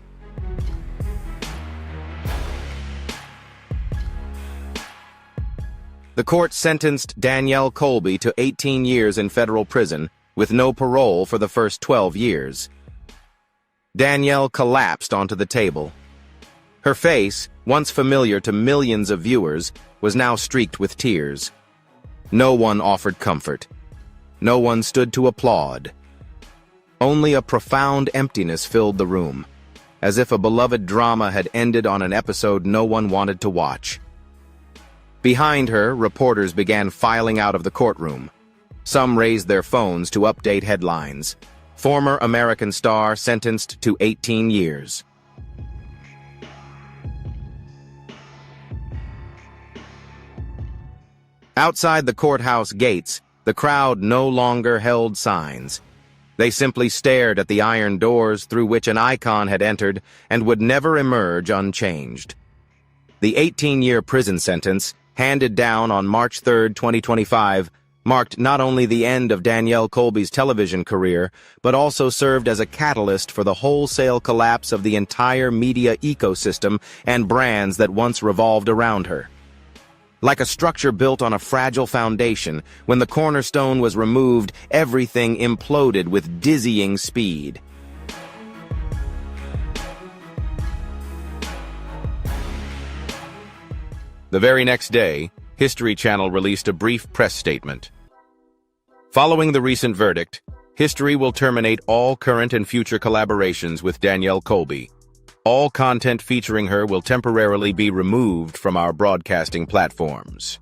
The court sentenced Danielle Colby to 18 years in federal prison with no parole for the first 12 years. Danielle collapsed onto the table. Her face, once familiar to millions of viewers, was now streaked with tears. No one offered comfort. No one stood to applaud. Only a profound emptiness filled the room, as if a beloved drama had ended on an episode no one wanted to watch. Behind her, reporters began filing out of the courtroom. Some raised their phones to update headlines. Former American star sentenced to 18 years. Outside the courthouse gates, the crowd no longer held signs. They simply stared at the iron doors through which an icon had entered and would never emerge unchanged. The 18-year prison sentence, handed down on March 3, 2025, marked not only the end of Danielle Colby's television career, but also served as a catalyst for the wholesale collapse of the entire media ecosystem and brands that once revolved around her. Like a structure built on a fragile foundation, when the cornerstone was removed, everything imploded with dizzying speed. The very next day, History Channel released a brief press statement. Following the recent verdict, History will terminate all current and future collaborations with Danielle Colby. All content featuring her will temporarily be removed from our broadcasting platforms.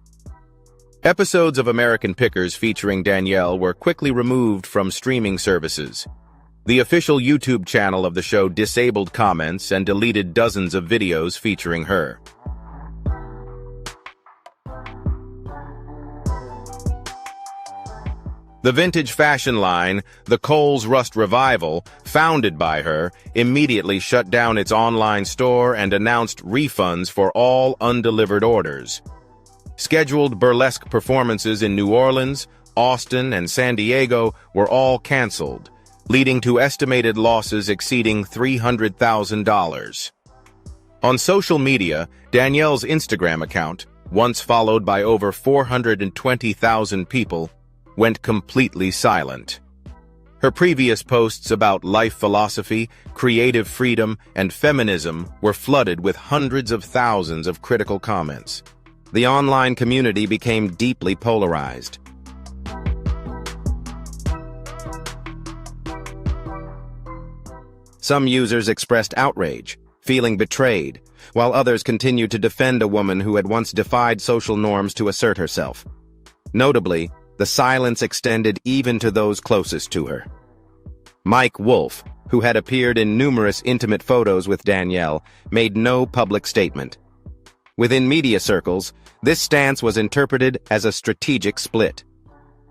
Episodes of American Pickers featuring Danielle were quickly removed from streaming services. The official YouTube channel of the show disabled comments and deleted dozens of videos featuring her. The vintage fashion line, the Kohl's Rust Revival, founded by her, immediately shut down its online store and announced refunds for all undelivered orders. Scheduled burlesque performances in New Orleans, Austin, and San Diego were all canceled, leading to estimated losses exceeding $300,000. On social media, Danielle's Instagram account, once followed by over 420,000 people, went completely silent. Her previous posts about life philosophy, creative freedom, and feminism were flooded with hundreds of thousands of critical comments. The online community became deeply polarized. Some users expressed outrage, feeling betrayed, while others continued to defend a woman who had once defied social norms to assert herself. Notably, the silence extended even to those closest to her. Mike Wolfe, who had appeared in numerous intimate photos with Danielle, made no public statement. Within media circles, this stance was interpreted as a strategic split.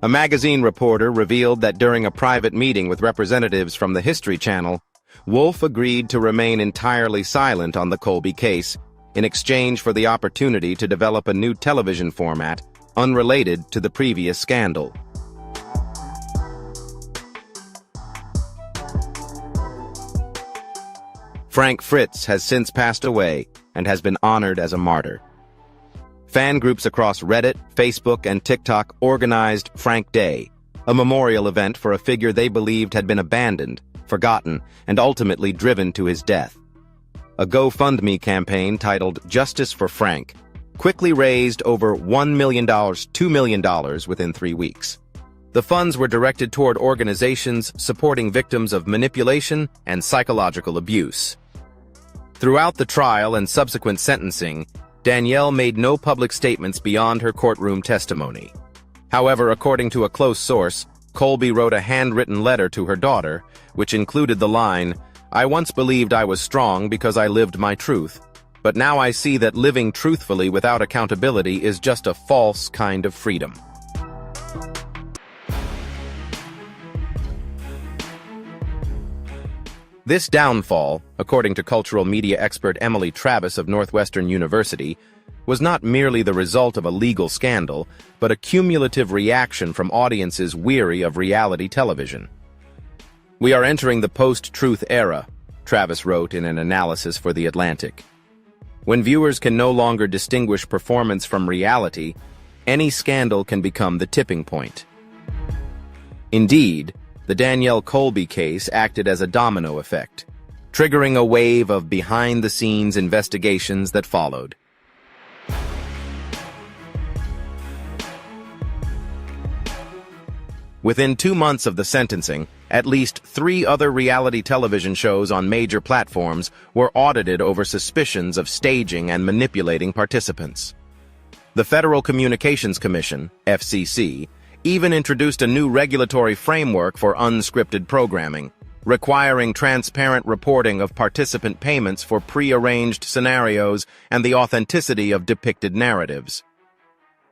A magazine reporter revealed that during a private meeting with representatives from the History Channel, Wolfe agreed to remain entirely silent on the Colby case, in exchange for the opportunity to develop a new television format unrelated to the previous scandal. Frank Fritz has since passed away and has been honored as a martyr. Fan groups across Reddit, Facebook, and TikTok organized Frank Day, a memorial event for a figure they believed had been abandoned, forgotten, and ultimately driven to his death. A GoFundMe campaign titled Justice for Frank quickly raised over $1 million, $2 million within 3 weeks. The funds were directed toward organizations supporting victims of manipulation and psychological abuse. Throughout the trial and subsequent sentencing, Danielle made no public statements beyond her courtroom testimony. However, according to a close source, Colby wrote a handwritten letter to her daughter, which included the line, "I once believed I was strong because I lived my truth, but now I see that living truthfully without accountability is just a false kind of freedom." This downfall, according to cultural media expert Emily Travis of Northwestern University, was not merely the result of a legal scandal, but a cumulative reaction from audiences weary of reality television. "We are entering the post-truth era," Travis wrote in an analysis for The Atlantic. "When viewers can no longer distinguish performance from reality, any scandal can become the tipping point." Indeed, the Danielle Colby case acted as a domino effect, triggering a wave of behind-the-scenes investigations that followed. Within 2 months of the sentencing, at least 3 other reality television shows on major platforms were audited over suspicions of staging and manipulating participants. The Federal Communications Commission, FCC, even introduced a new regulatory framework for unscripted programming, requiring transparent reporting of participant payments for pre-arranged scenarios and the authenticity of depicted narratives.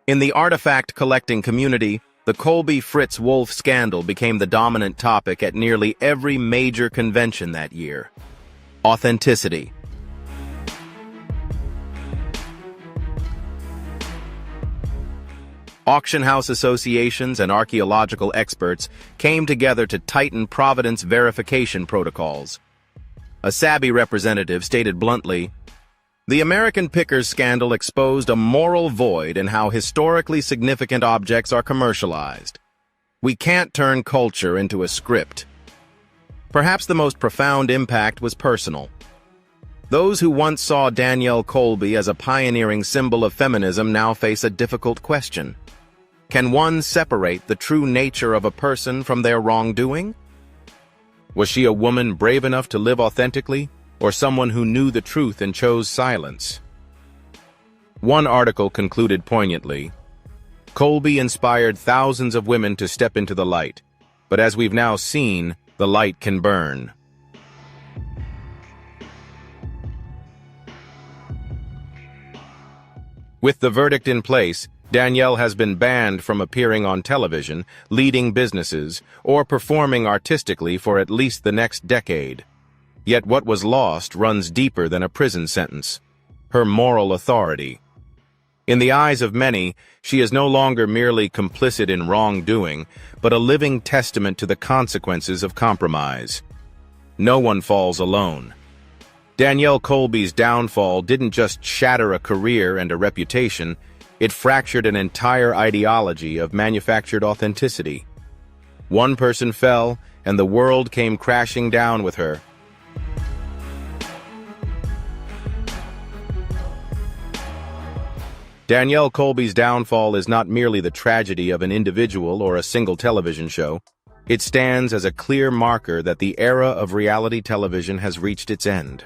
In the artifact-collecting community, the Colby-Fritz-Wolf scandal became the dominant topic at nearly every major convention that year. Authenticity. Auction house associations and archaeological experts came together to tighten provenance verification protocols. A savvy representative stated bluntly, "The American Pickers scandal exposed a moral void in how historically significant objects are commercialized. We can't turn culture into a script." Perhaps the most profound impact was personal. Those who once saw Danielle Colby as a pioneering symbol of feminism now face a difficult question. Can one separate the true nature of a person from their wrongdoing? Was she a woman brave enough to live authentically, or someone who knew the truth and chose silence? One article concluded poignantly, "Colby inspired thousands of women to step into the light, but as we've now seen, the light can burn." With the verdict in place, Danielle has been banned from appearing on television, leading businesses, or performing artistically for at least the next decade. Yet what was lost runs deeper than a prison sentence: her moral authority. In the eyes of many, she is no longer merely complicit in wrongdoing, but a living testament to the consequences of compromise. No one falls alone. Danielle Colby's downfall didn't just shatter a career and a reputation, it fractured an entire ideology of manufactured authenticity. One person fell, and the world came crashing down with her. Danielle Colby's downfall is not merely the tragedy of an individual or a single television show. It stands as a clear marker that the era of reality television has reached its end.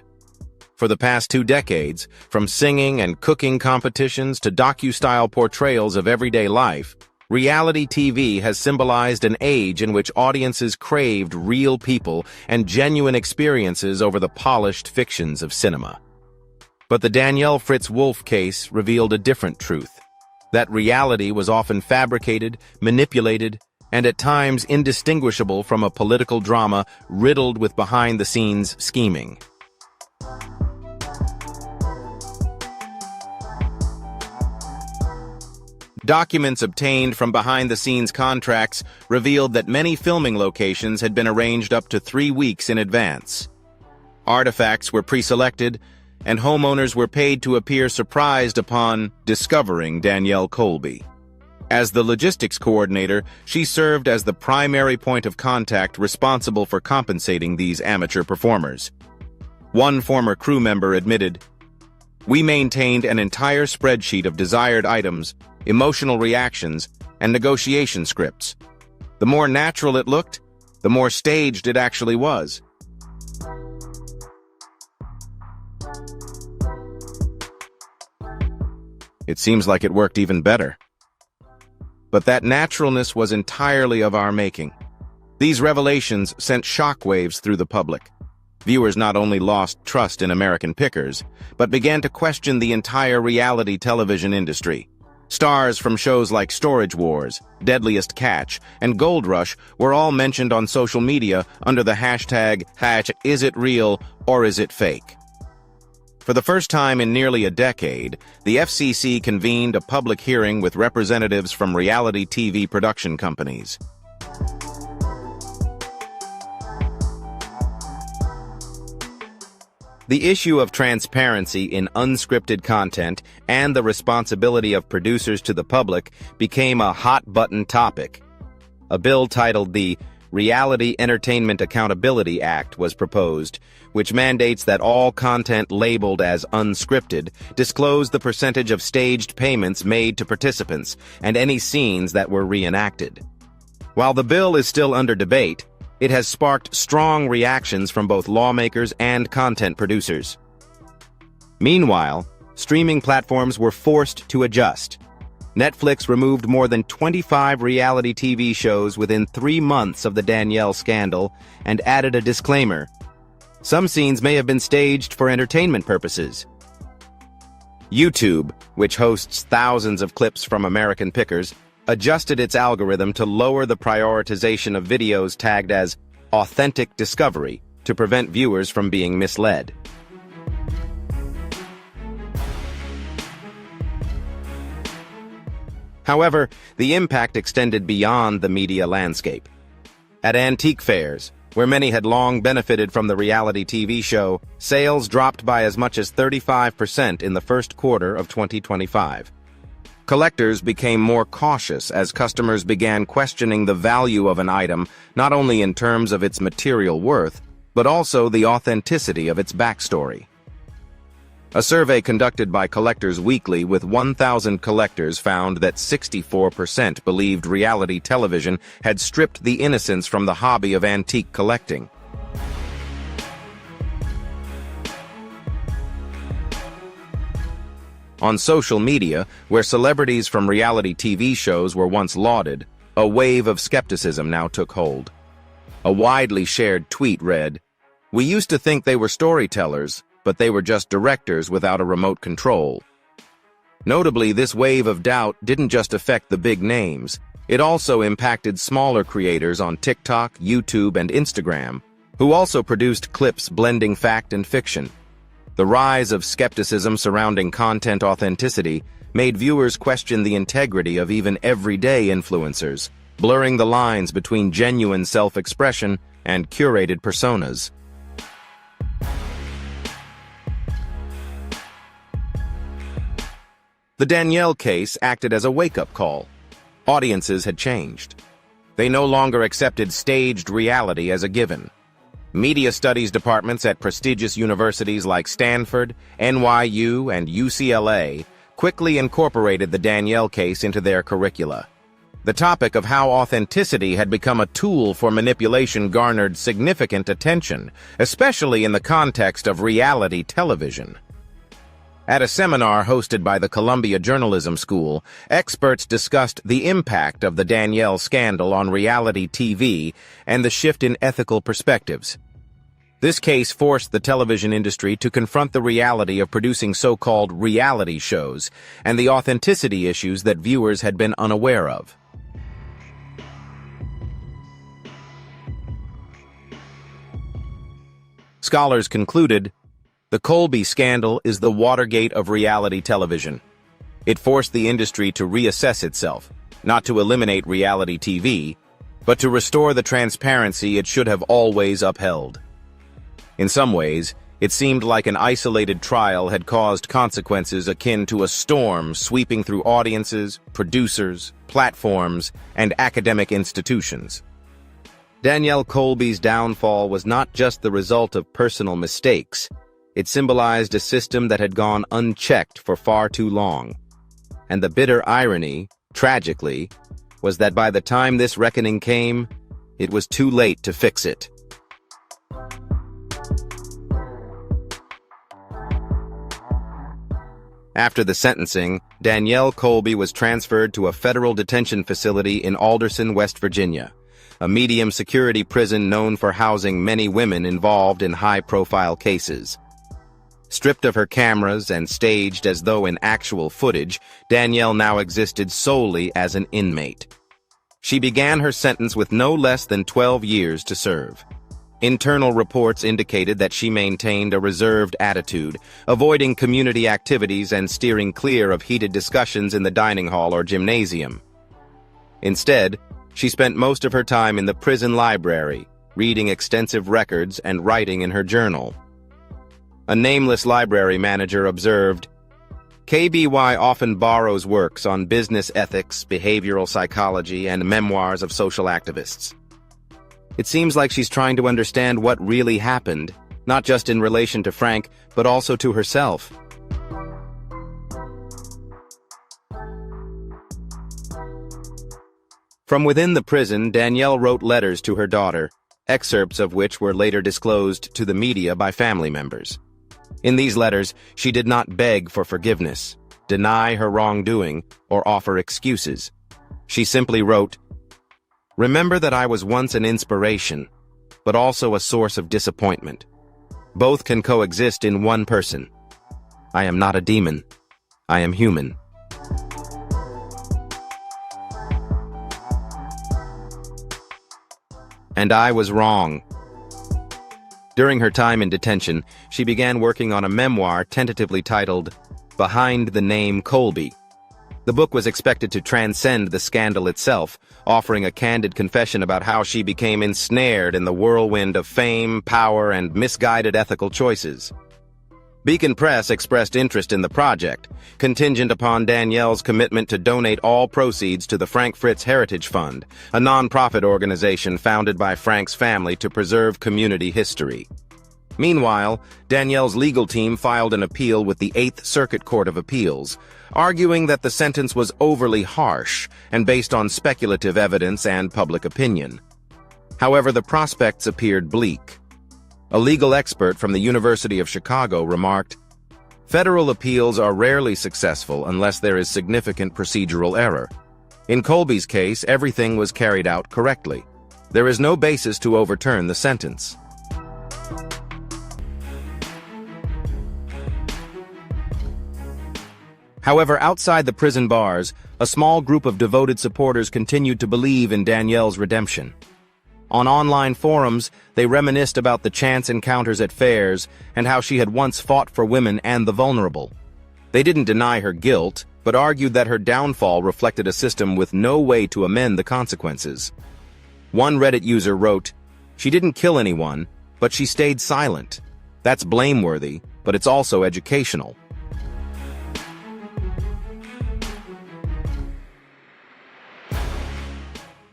For the past 2 decades, from singing and cooking competitions to docu-style portrayals of everyday life, reality TV has symbolized an age in which audiences craved real people and genuine experiences over the polished fictions of cinema. But the Danielle Fritz-Wolf case revealed a different truth: that reality was often fabricated, manipulated, and at times indistinguishable from a political drama riddled with behind-the-scenes scheming. Documents obtained from behind-the-scenes contracts revealed that many filming locations had been arranged up to 3 weeks in advance. Artifacts were pre-selected, and homeowners were paid to appear surprised upon discovering Danielle Colby. As the logistics coordinator, she served as the primary point of contact responsible for compensating these amateur performers. One former crew member admitted, "We maintained an entire spreadsheet of desired items, emotional reactions, and negotiation scripts. The more natural it looked, the more staged it actually was." It seems like it worked even better. But that naturalness was entirely of our making. These revelations sent shockwaves through the public. Viewers not only lost trust in American pickers, but began to question the entire reality television industry. Stars from shows like Storage Wars, Deadliest Catch, and Gold Rush were all mentioned on social media under the hashtag #IsItReal or is it fake? For the first time in nearly a decade, the FCC convened a public hearing with representatives from reality TV production companies. The issue of transparency in unscripted content and the responsibility of producers to the public became a hot-button topic. A bill titled the Reality Entertainment Accountability Act was proposed, which mandates that all content labeled as unscripted disclose the percentage of staged payments made to participants and any scenes that were reenacted. While the bill is still under debate, it has sparked strong reactions from both lawmakers and content producers. Meanwhile, streaming platforms were forced to adjust. Netflix removed more than 25 reality TV shows within 3 months of the Danielle scandal and added a disclaimer: some scenes may have been staged for entertainment purposes. YouTube, which hosts thousands of clips from American pickers, adjusted its algorithm to lower the prioritization of videos tagged as authentic discovery to prevent viewers from being misled. However, the impact extended beyond the media landscape. At antique fairs, where many had long benefited from the reality TV show, sales dropped by as much as 35% in the first quarter of 2025. Collectors became more cautious as customers began questioning the value of an item not only in terms of its material worth, but also the authenticity of its backstory. A survey conducted by Collectors Weekly with 1,000 collectors found that 64% believed reality television had stripped the innocence from the hobby of antique collecting. On social media, where celebrities from reality TV shows were once lauded, a wave of skepticism now took hold. A widely shared tweet read, "We used to think they were storytellers, but they were just directors without a remote control." Notably, this wave of doubt didn't just affect the big names. It also impacted smaller creators on TikTok, YouTube, and Instagram, who also produced clips blending fact and fiction. The rise of skepticism surrounding content authenticity made viewers question the integrity of even everyday influencers, blurring the lines between genuine self-expression and curated personas. The Danielle case acted as a wake-up call. Audiences had changed. They no longer accepted staged reality as a given. Media studies departments at prestigious universities like Stanford, NYU, and UCLA quickly incorporated the Danielle case into their curricula. The topic of how authenticity had become a tool for manipulation garnered significant attention, especially in the context of reality television. At a seminar hosted by the Columbia Journalism School, experts discussed the impact of the Danielle scandal on reality TV and the shift in ethical perspectives. This case forced the television industry to confront the reality of producing so-called reality shows and the authenticity issues that viewers had been unaware of. Scholars concluded, the Colby scandal is the Watergate of reality television. It forced the industry to reassess itself, not to eliminate reality TV, but to restore the transparency it should have always upheld. In some ways, it seemed like an isolated trial had caused consequences akin to a storm sweeping through audiences, producers, platforms, and academic institutions. Danielle Colby's downfall was not just the result of personal mistakes. It symbolized a system that had gone unchecked for far too long. And the bitter irony, tragically, was that by the time this reckoning came, it was too late to fix it. After the sentencing, Danielle Colby was transferred to a federal detention facility in Alderson, West Virginia, a medium-security prison known for housing many women involved in high-profile cases. Stripped of her cameras and staged as though in actual footage, Danielle now existed solely as an inmate. She began her sentence with no less than 12 years to serve. Internal reports indicated that she maintained a reserved attitude, avoiding community activities and steering clear of heated discussions in the dining hall or gymnasium. Instead, she spent most of her time in the prison library, reading extensive records and writing in her journal. A nameless library manager observed, "KBY often borrows works on business ethics, behavioral psychology, and memoirs of social activists. It seems like she's trying to understand what really happened, not just in relation to Frank, but also to herself." From within the prison, Danielle wrote letters to her daughter, excerpts of which were later disclosed to the media by family members. In these letters, she did not beg for forgiveness, deny her wrongdoing, or offer excuses. She simply wrote, "Remember that I was once an inspiration, but also a source of disappointment. Both can coexist in one person. I am not a demon. I am human." And I was wrong. During her time in detention, she began working on a memoir tentatively titled Behind the Name Colby. The book was expected to transcend the scandal itself, offering a candid confession about how she became ensnared in the whirlwind of fame, power, and misguided ethical choices. Beacon Press expressed interest in the project, contingent upon Danielle's commitment to donate all proceeds to the Frank Fritz Heritage Fund, a non-profit organization founded by Frank's family to preserve community history. Meanwhile, Danielle's legal team filed an appeal with the Eighth Circuit Court of Appeals, arguing that the sentence was overly harsh and based on speculative evidence and public opinion. However, the prospects appeared bleak. A legal expert from the University of Chicago remarked, "Federal appeals are rarely successful unless there is significant procedural error. In Colby's case, everything was carried out correctly. There is no basis to overturn the sentence." However, outside the prison bars, a small group of devoted supporters continued to believe in Danielle's redemption. On online forums, they reminisced about the chance encounters at fairs and how she had once fought for women and the vulnerable. They didn't deny her guilt, but argued that her downfall reflected a system with no way to amend the consequences. One Reddit user wrote, "She didn't kill anyone, but she stayed silent. That's blameworthy, but it's also educational."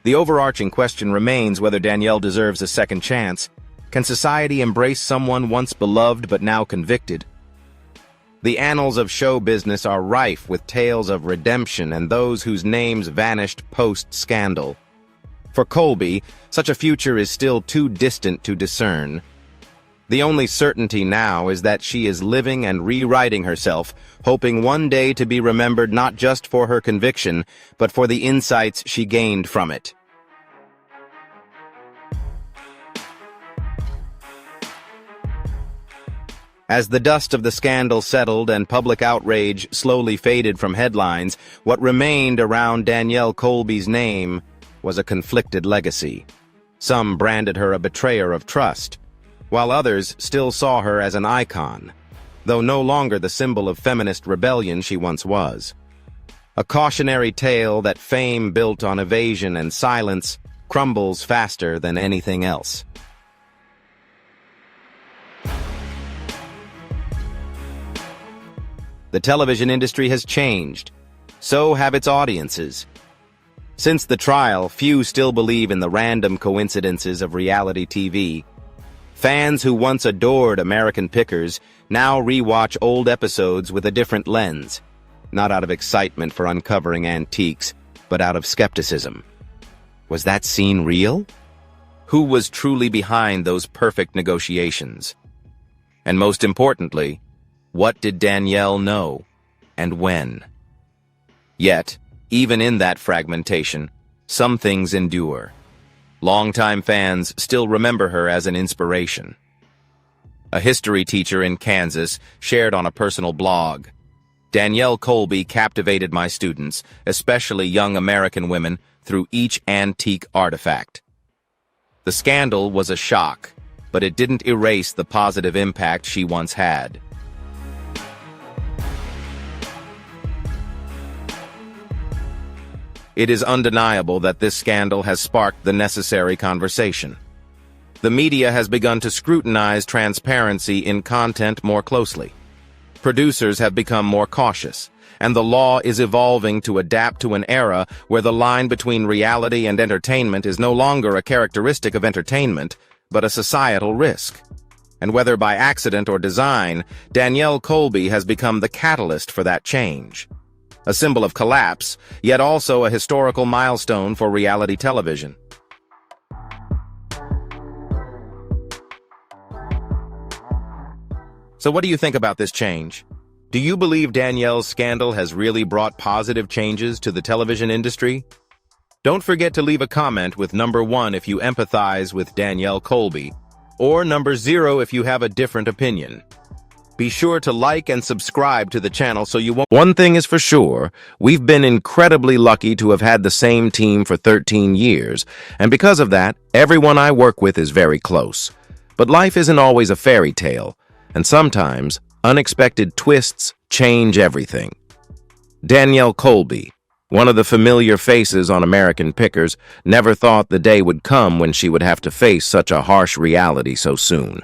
The overarching question remains whether Danielle deserves a second chance. Can society embrace someone once beloved but now convicted? The annals of show business are rife with tales of redemption and those whose names vanished post-scandal. For Colby, such a future is still too distant to discern. The only certainty now is that she is living and rewriting herself, hoping one day to be remembered not just for her conviction, but for the insights she gained from it. As the dust of the scandal settled and public outrage slowly faded from headlines, what remained around Danielle Colby's name was a conflicted legacy. Some branded her a betrayer of trust, while others still saw her as an icon, though no longer the symbol of feminist rebellion she once was. A cautionary tale that fame built on evasion and silence crumbles faster than anything else. The television industry has changed. So have its audiences. Since the trial, few still believe in the random coincidences of reality TV. Fans who once adored American Pickers now rewatch old episodes with a different lens, not out of excitement for uncovering antiques, but out of skepticism. Was that scene real? Who was truly behind those perfect negotiations? And most importantly, what did Danielle know, and when? Yet, even in that fragmentation, some things endure. Longtime fans still remember her as an inspiration. A history teacher in Kansas shared on a personal blog, "Danielle Colby captivated my students, especially young American women, through each antique artifact." The scandal was a shock, but it didn't erase the positive impact she once had. It is undeniable that this scandal has sparked the necessary conversation. The media has begun to scrutinize transparency in content more closely. Producers have become more cautious, and the law is evolving to adapt to an era where the line between reality and entertainment is no longer a characteristic of entertainment, but a societal risk. And whether by accident or design, Danielle Colby has become the catalyst for that change. A symbol of collapse, yet also a historical milestone for reality television. So what do you think about this change? Do you believe Danielle's scandal has really brought positive changes to the television industry? Don't forget to leave a comment with number 1 if you empathize with Danielle Colby, or number 0 if you have a different opinion. Be sure to like and subscribe to the channel so you won't— One thing is for sure, we've been incredibly lucky to have had the same team for 13 years, and because of that, everyone I work with is very close. But life isn't always a fairy tale, and sometimes unexpected twists change everything. Danielle Colby, one of the familiar faces on American Pickers, never thought the day would come when she would have to face such a harsh reality so soon.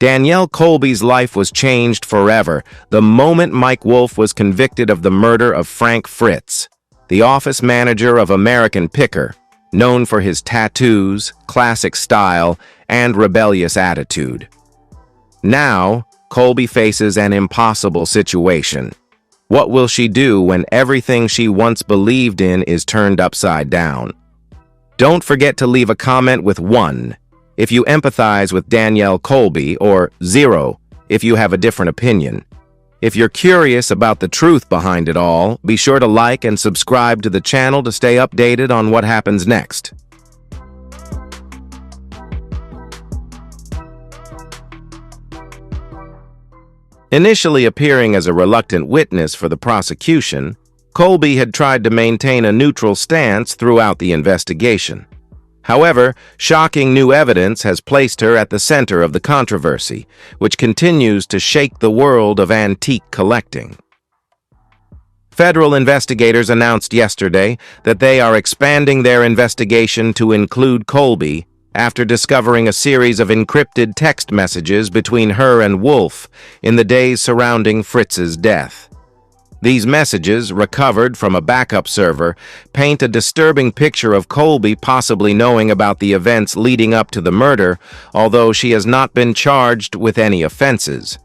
Danielle Colby's life was changed forever the moment Mike Wolfe was convicted of the murder of Frank Fritz, the office manager of American Picker, known for his tattoos, classic style, and rebellious attitude. Now, Colby faces an impossible situation. What will she do when everything she once believed in is turned upside down? Don't forget to leave a comment with 1 if you empathize with Danielle Colby, or 0 if you have a different opinion. If you're curious about the truth behind it all, be sure to like and subscribe to the channel to stay updated on what happens next. Initially appearing as a reluctant witness for the prosecution, Colby had tried to maintain a neutral stance throughout the investigation. However, shocking new evidence has placed her at the center of the controversy, which continues to shake the world of antique collecting. Federal investigators announced yesterday that they are expanding their investigation to include Colby after discovering a series of encrypted text messages between her and Wolfe in the days surrounding Fritz's death. These messages, recovered from a backup server, paint a disturbing picture of Colby possibly knowing about the events leading up to the murder, although she has not been charged with any offenses.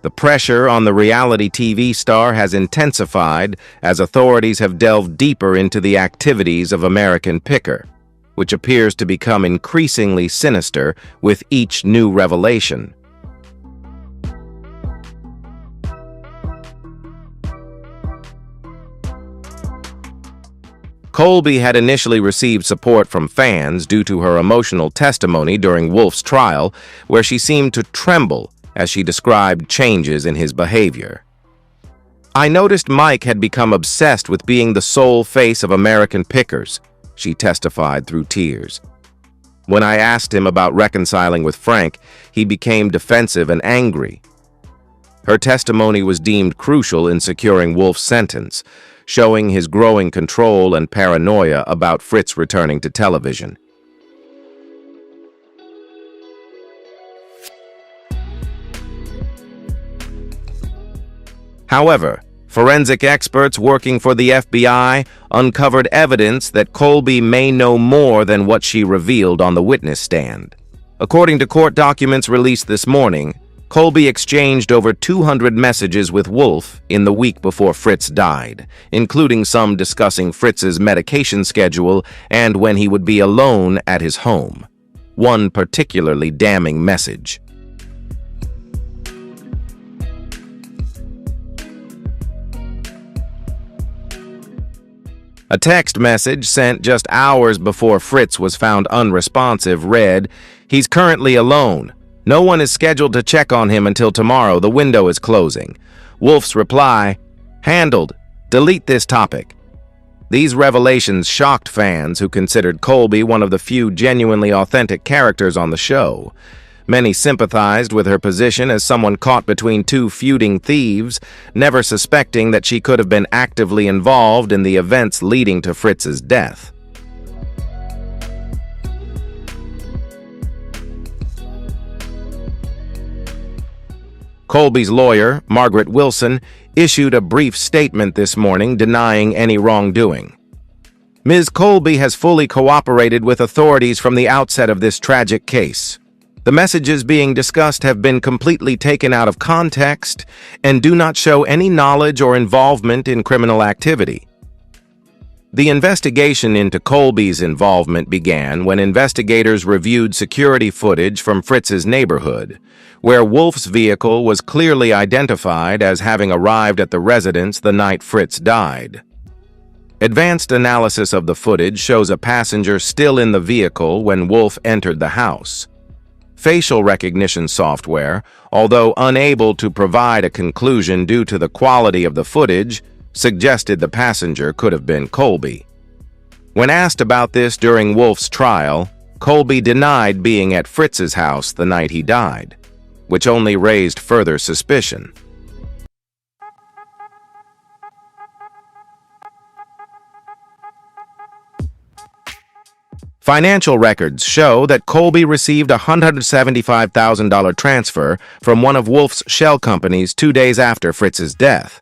The pressure on the reality TV star has intensified as authorities have delved deeper into the activities of American Picker, which appears to become increasingly sinister with each new revelation. Colby had initially received support from fans due to her emotional testimony during Wolfe's trial, where she seemed to tremble as she described changes in his behavior. "I noticed Mike had become obsessed with being the sole face of American Pickers," she testified through tears. When I asked him about reconciling with Frank, he became defensive and angry. Her testimony was deemed crucial in securing Wolf's sentence, showing his growing control and paranoia about Fritz returning to television. However, forensic experts working for the FBI uncovered evidence that Colby may know more than what she revealed on the witness stand. According to court documents released this morning, Colby exchanged over 200 messages with Wolf in the week before Fritz died, including some discussing Fritz's medication schedule and when he would be alone at his home. One particularly damning message. A text message sent just hours before Fritz was found unresponsive read, "He's currently alone. No one is scheduled to check on him until tomorrow. The window is closing." Wolf's reply, "Handled. Delete this topic." These revelations shocked fans who considered Colby one of the few genuinely authentic characters on the show. Many sympathized with her position as someone caught between two feuding thieves, never suspecting that she could have been actively involved in the events leading to Fritz's death. Colby's lawyer, Margaret Wilson, issued a brief statement this morning denying any wrongdoing. Ms. Colby has fully cooperated with authorities from the outset of this tragic case. The messages being discussed have been completely taken out of context and do not show any knowledge or involvement in criminal activity. The investigation into Colby's involvement began when investigators reviewed security footage from Fritz's neighborhood, where Wolf's vehicle was clearly identified as having arrived at the residence the night Fritz died. Advanced analysis of the footage shows a passenger still in the vehicle when Wolf entered the house. Facial recognition software, although unable to provide a conclusion due to the quality of the footage, suggested the passenger could have been Colby. When asked about this during Wolf's trial, Colby denied being at Fritz's house the night he died, which only raised further suspicion. Financial records show that Colby received a $175,000 transfer from one of Wolf's shell companies 2 days after Fritz's death.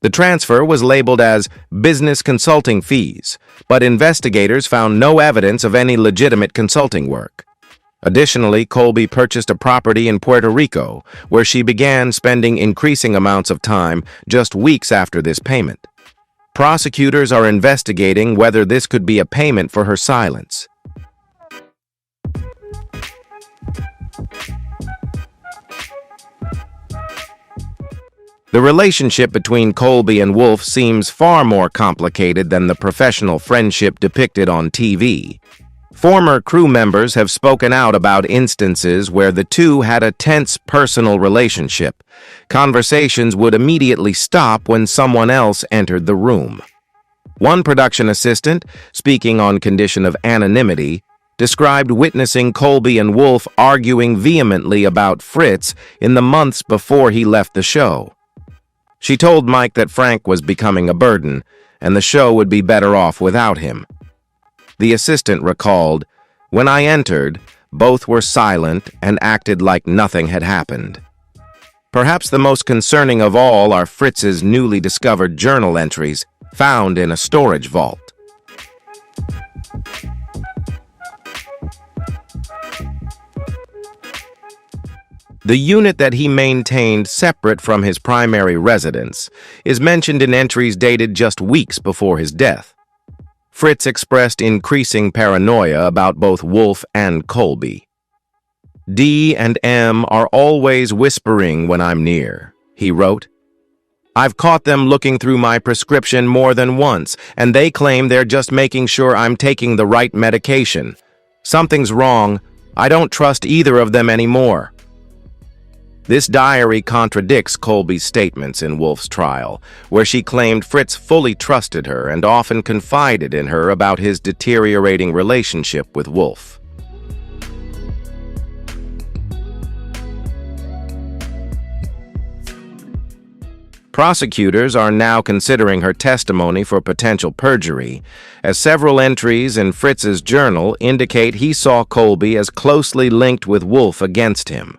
The transfer was labeled as business consulting fees, but investigators found no evidence of any legitimate consulting work. Additionally, Colby purchased a property in Puerto Rico, where she began spending increasing amounts of time just weeks after this payment. Prosecutors are investigating whether this could be a payment for her silence. The relationship between Colby and Wolf seems far more complicated than the professional friendship depicted on TV. Former crew members have spoken out about instances where the two had a tense personal relationship. Conversations would immediately stop when someone else entered the room. One production assistant, speaking on condition of anonymity, described witnessing Colby and Wolf arguing vehemently about Fritz in the months before he left the show. She told Mike that Frank was becoming a burden, and the show would be better off without him. The assistant recalled, "When I entered, both were silent and acted like nothing had happened." Perhaps the most concerning of all are Fritz's newly discovered journal entries found in a storage vault. The unit that he maintained separate from his primary residence is mentioned in entries dated just weeks before his death. Fritz expressed increasing paranoia about both Wolf and Colby. "D and M are always whispering when I'm near," he wrote. "I've caught them looking through my prescription more than once, and they claim they're just making sure I'm taking the right medication. Something's wrong. I don't trust either of them anymore." This diary contradicts Colby's statements in Wolf's trial, where she claimed Fritz fully trusted her and often confided in her about his deteriorating relationship with Wolf. Prosecutors are now considering her testimony for potential perjury, as several entries in Fritz's journal indicate he saw Colby as closely linked with Wolf against him.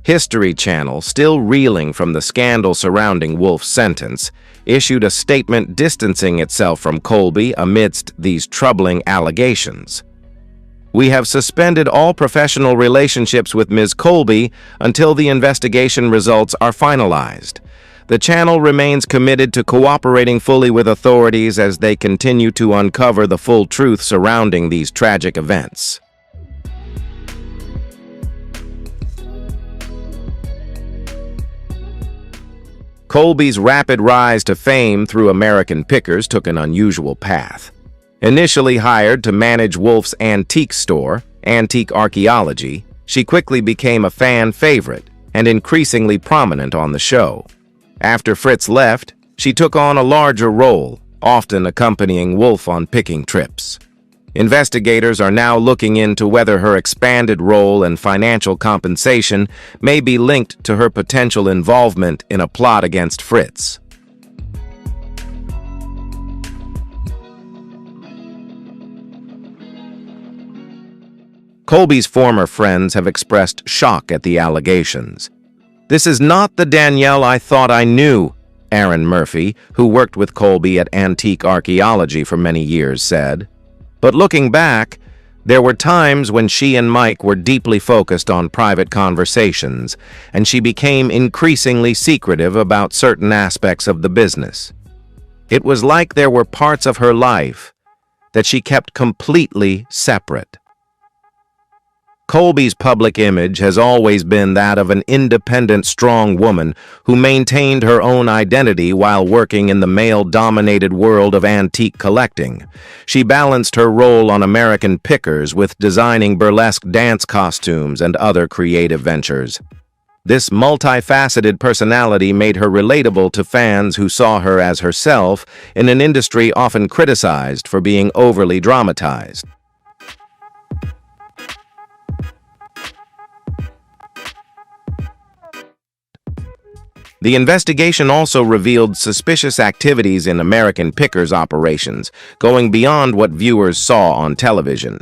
History Channel, still reeling from the scandal surrounding Wolf's sentence, issued a statement distancing itself from Colby amidst these troubling allegations. "We have suspended all professional relationships with Ms. Colby until the investigation results are finalized. The channel remains committed to cooperating fully with authorities as they continue to uncover the full truth surrounding these tragic events." Colby's rapid rise to fame through American Pickers took an unusual path. Initially hired to manage Wolf's antique store, Antique Archaeology, she quickly became a fan favorite and increasingly prominent on the show. After Fritz left, she took on a larger role, often accompanying Wolf on picking trips. Investigators are now looking into whether her expanded role and financial compensation may be linked to her potential involvement in a plot against Fritz. Colby's former friends have expressed shock at the allegations. "This is not the Danielle I thought I knew," Aaron Murphy, who worked with Colby at Antique Archaeology for many years, said. But looking back, there were times when she and Mike were deeply focused on private conversations, and she became increasingly secretive about certain aspects of the business. It was like there were parts of her life that she kept completely separate. Colby's public image has always been that of an independent, strong woman who maintained her own identity while working in the male-dominated world of antique collecting. She balanced her role on American Pickers with designing burlesque dance costumes and other creative ventures. This multifaceted personality made her relatable to fans who saw her as herself in an industry often criticized for being overly dramatized. The investigation also revealed suspicious activities in American Pickers operations, going beyond what viewers saw on television.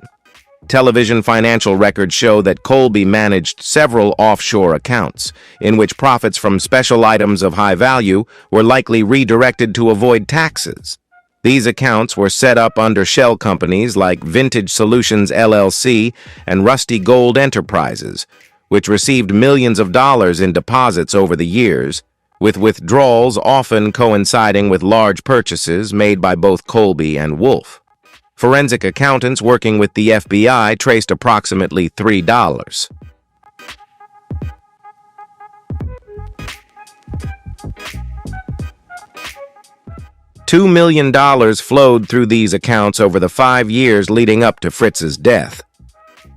Television financial records show that Colby managed several offshore accounts, in which profits from special items of high value were likely redirected to avoid taxes. These accounts were set up under shell companies like Vintage Solutions LLC and Rusty Gold Enterprises, which received millions of dollars in deposits over the years, with withdrawals often coinciding with large purchases made by both Colby and Wolf. Forensic accountants working with the FBI traced approximately $3. $2 million flowed through these accounts over the 5 years leading up to Fritz's death.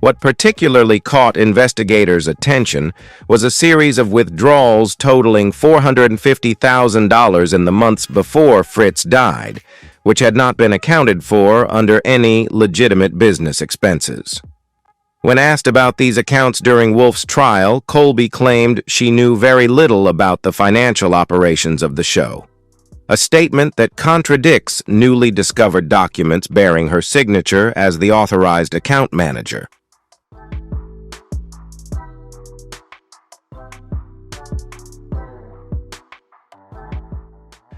What particularly caught investigators' attention was a series of withdrawals totaling $450,000 in the months before Fritz died, which had not been accounted for under any legitimate business expenses. When asked about these accounts during Wolf's trial, Colby claimed she knew very little about the financial operations of the show, a statement that contradicts newly discovered documents bearing her signature as the authorized account manager.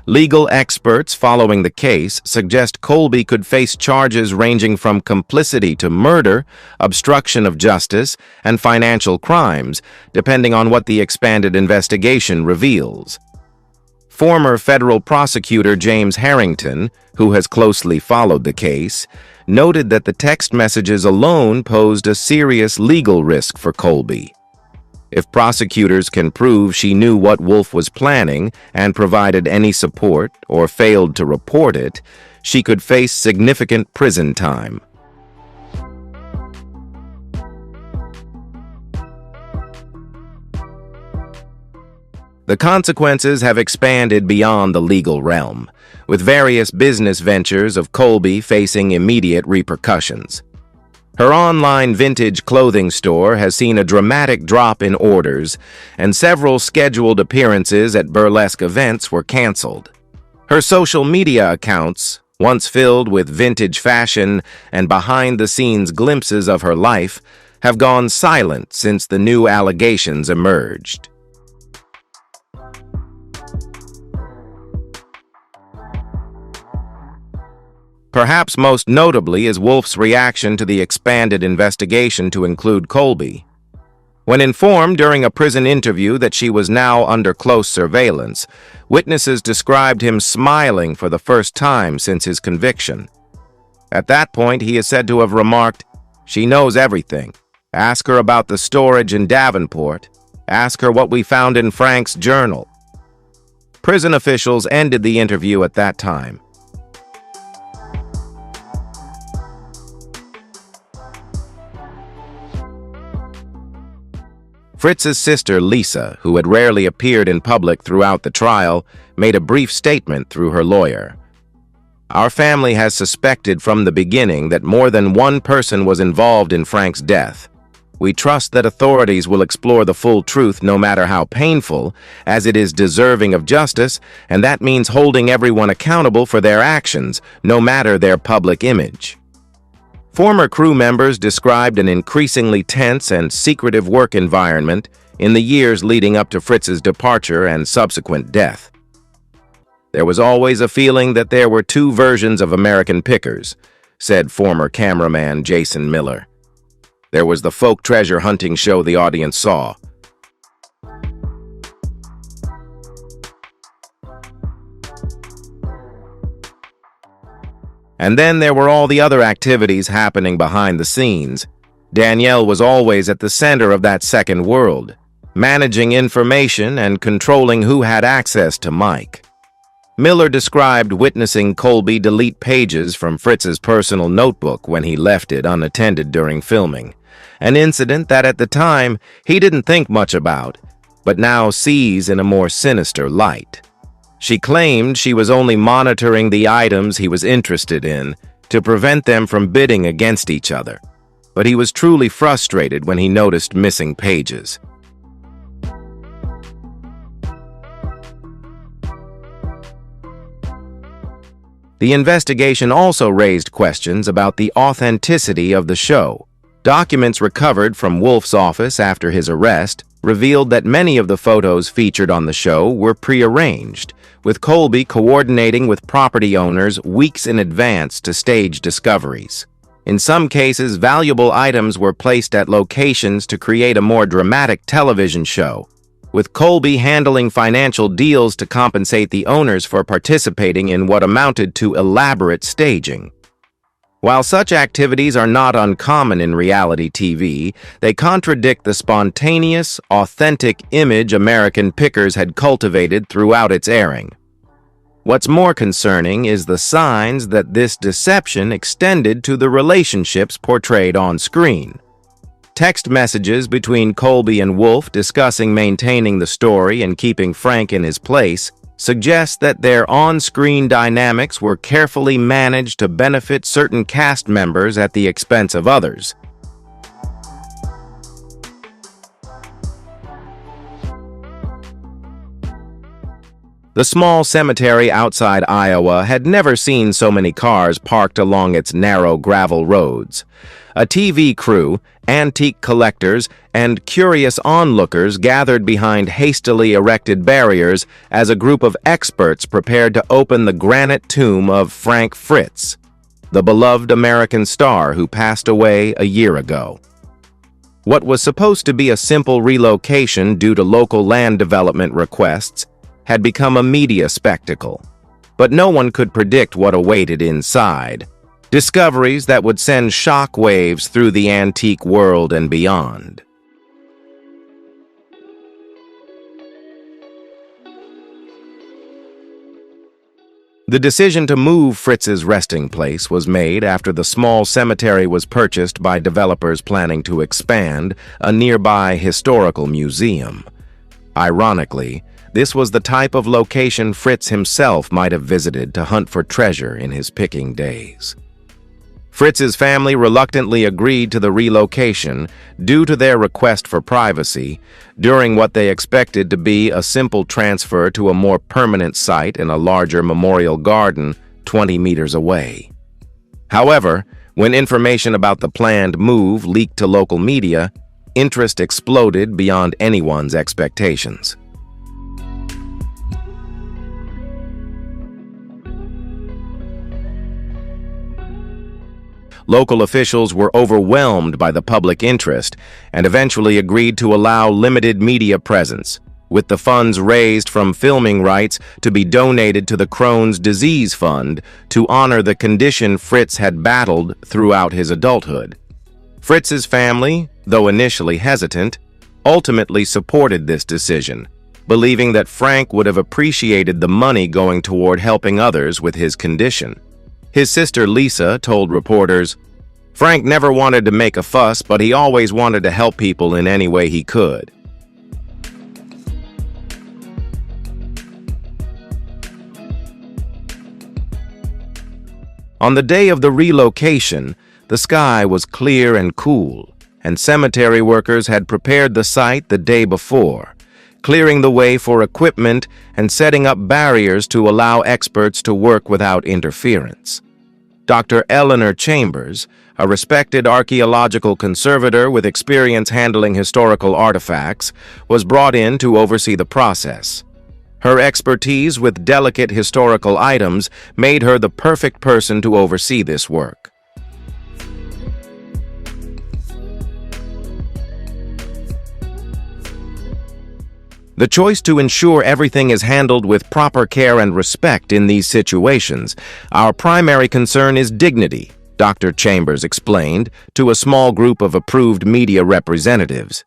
Legal experts following the case suggest Colby could face charges ranging from complicity to murder, obstruction of justice, and financial crimes, depending on what the expanded investigation reveals. Former federal prosecutor James Harrington, who has closely followed the case, noted that the text messages alone posed a serious legal risk for Colby. If prosecutors can prove she knew what Wolf was planning and provided any support or failed to report it, she could face significant prison time. The consequences have expanded beyond the legal realm, with various business ventures of Colby facing immediate repercussions. Her online vintage clothing store has seen a dramatic drop in orders, and several scheduled appearances at burlesque events were canceled. Her social media accounts, once filled with vintage fashion and behind-the-scenes glimpses of her life, have gone silent since the new allegations emerged. Perhaps most notably is Wolf's reaction to the expanded investigation to include Colby. When informed during a prison interview that she was now under close surveillance, witnesses described him smiling for the first time since his conviction. At that point, he is said to have remarked, "She knows everything. Ask her about the storage in Davenport. Ask her what we found in Frank's journal." Prison officials ended the interview at that time. Fritz's sister, Lisa, who had rarely appeared in public throughout the trial, made a brief statement through her lawyer. "Our family has suspected from the beginning that more than one person was involved in Frank's death. We trust that authorities will explore the full truth no matter how painful, as it is deserving of justice, and that means holding everyone accountable for their actions, no matter their public image." Former crew members described an increasingly tense and secretive work environment in the years leading up to Fritz's departure and subsequent death. "There was always a feeling that there were two versions of American Pickers," said former cameraman Jason Miller. "There was the folk treasure hunting show the audience saw. And then there were all the other activities happening behind the scenes. Danielle was always at the center of that second world, managing information and controlling who had access to Mike." Miller described witnessing Colby delete pages from Fritz's personal notebook when he left it unattended during filming, an incident that at the time he didn't think much about, but now sees in a more sinister light. She claimed she was only monitoring the items he was interested in to prevent them from bidding against each other, but he was truly frustrated when he noticed missing pages. The investigation also raised questions about the authenticity of the show. Documents recovered from Wolf's office after his arrest revealed that many of the photos featured on the show were prearranged, with Colby coordinating with property owners weeks in advance to stage discoveries. In some cases, valuable items were placed at locations to create a more dramatic television show, with Colby handling financial deals to compensate the owners for participating in what amounted to elaborate staging. While such activities are not uncommon in reality TV, they contradict the spontaneous, authentic image American Pickers had cultivated throughout its airing. What's more concerning is the signs that this deception extended to the relationships portrayed on screen. Text messages between Colby and Wolf discussing maintaining the story and keeping Frank in his place suggest that their on-screen dynamics were carefully managed to benefit certain cast members at the expense of others. The small cemetery outside Iowa had never seen so many cars parked along its narrow gravel roads. A TV crew, antique collectors, and curious onlookers gathered behind hastily erected barriers as a group of experts prepared to open the granite tomb of Frank Fritz, the beloved American star who passed away a year ago. What was supposed to be a simple relocation due to local land development requests had become a media spectacle, but no one could predict what awaited inside. Discoveries that would send shockwaves through the antique world and beyond. The decision to move Fritz's resting place was made after the small cemetery was purchased by developers planning to expand a nearby historical museum. Ironically, this was the type of location Fritz himself might have visited to hunt for treasure in his picking days. Fritz's family reluctantly agreed to the relocation due to their request for privacy during what they expected to be a simple transfer to a more permanent site in a larger memorial garden 20 meters away. However, when information about the planned move leaked to local media, interest exploded beyond anyone's expectations. Local officials were overwhelmed by the public interest and eventually agreed to allow limited media presence, with the funds raised from filming rights to be donated to the Crohn's Disease Fund to honor the condition Fritz had battled throughout his adulthood. Fritz's family, though initially hesitant, ultimately supported this decision, believing that Frank would have appreciated the money going toward helping others with his condition. His sister Lisa told reporters, "Frank never wanted to make a fuss, but he always wanted to help people in any way he could." On the day of the relocation, the sky was clear and cool, and cemetery workers had prepared the site the day before, clearing the way for equipment and setting up barriers to allow experts to work without interference. Dr. Eleanor Chambers, a respected archaeological conservator with experience handling historical artifacts, was brought in to oversee the process. Her expertise with delicate historical items made her the perfect person to oversee this work. The choice to ensure everything is handled with proper care and respect in these situations. Our primary concern is dignity, Dr. Chambers explained to a small group of approved media representatives.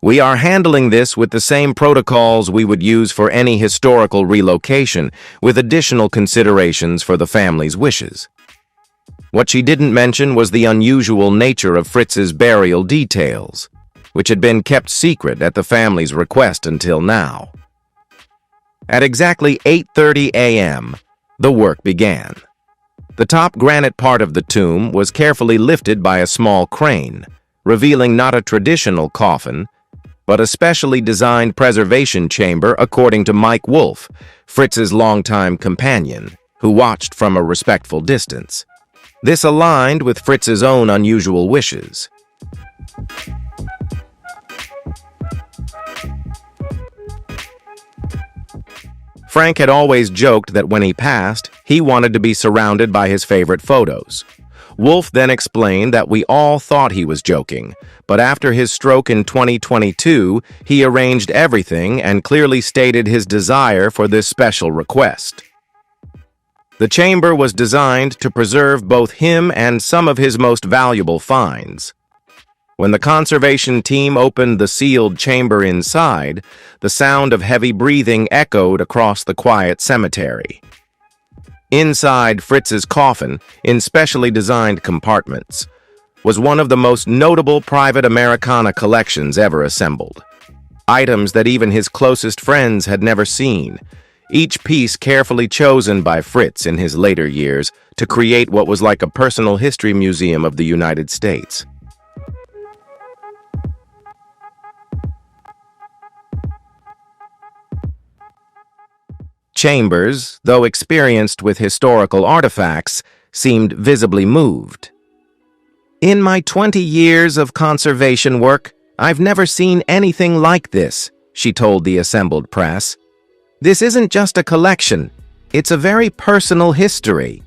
We are handling this with the same protocols we would use for any historical relocation, with additional considerations for the family's wishes. What she didn't mention was the unusual nature of Fritz's burial details, which had been kept secret at the family's request until now. At exactly 8:30 a.m., the work began. The top granite part of the tomb was carefully lifted by a small crane, revealing not a traditional coffin, but a specially designed preservation chamber according to Mike Wolfe, Fritz's longtime companion, who watched from a respectful distance. This aligned with Fritz's own unusual wishes. Frank had always joked that when he passed, he wanted to be surrounded by his favorite photos. Wolfe then explained that we all thought he was joking, but after his stroke in 2022, he arranged everything and clearly stated his desire for this special request. The chamber was designed to preserve both him and some of his most valuable finds. When the conservation team opened the sealed chamber inside, the sound of heavy breathing echoed across the quiet cemetery. Inside Fritz's coffin, in specially designed compartments, was one of the most notable private Americana collections ever assembled. Items that even his closest friends had never seen, each piece carefully chosen by Fritz in his later years to create what was like a personal history museum of the United States. Chambers, though experienced with historical artifacts, seemed visibly moved. "In my 20 years of conservation work, I've never seen anything like this," she told the assembled press. "This isn't just a collection, it's a very personal history."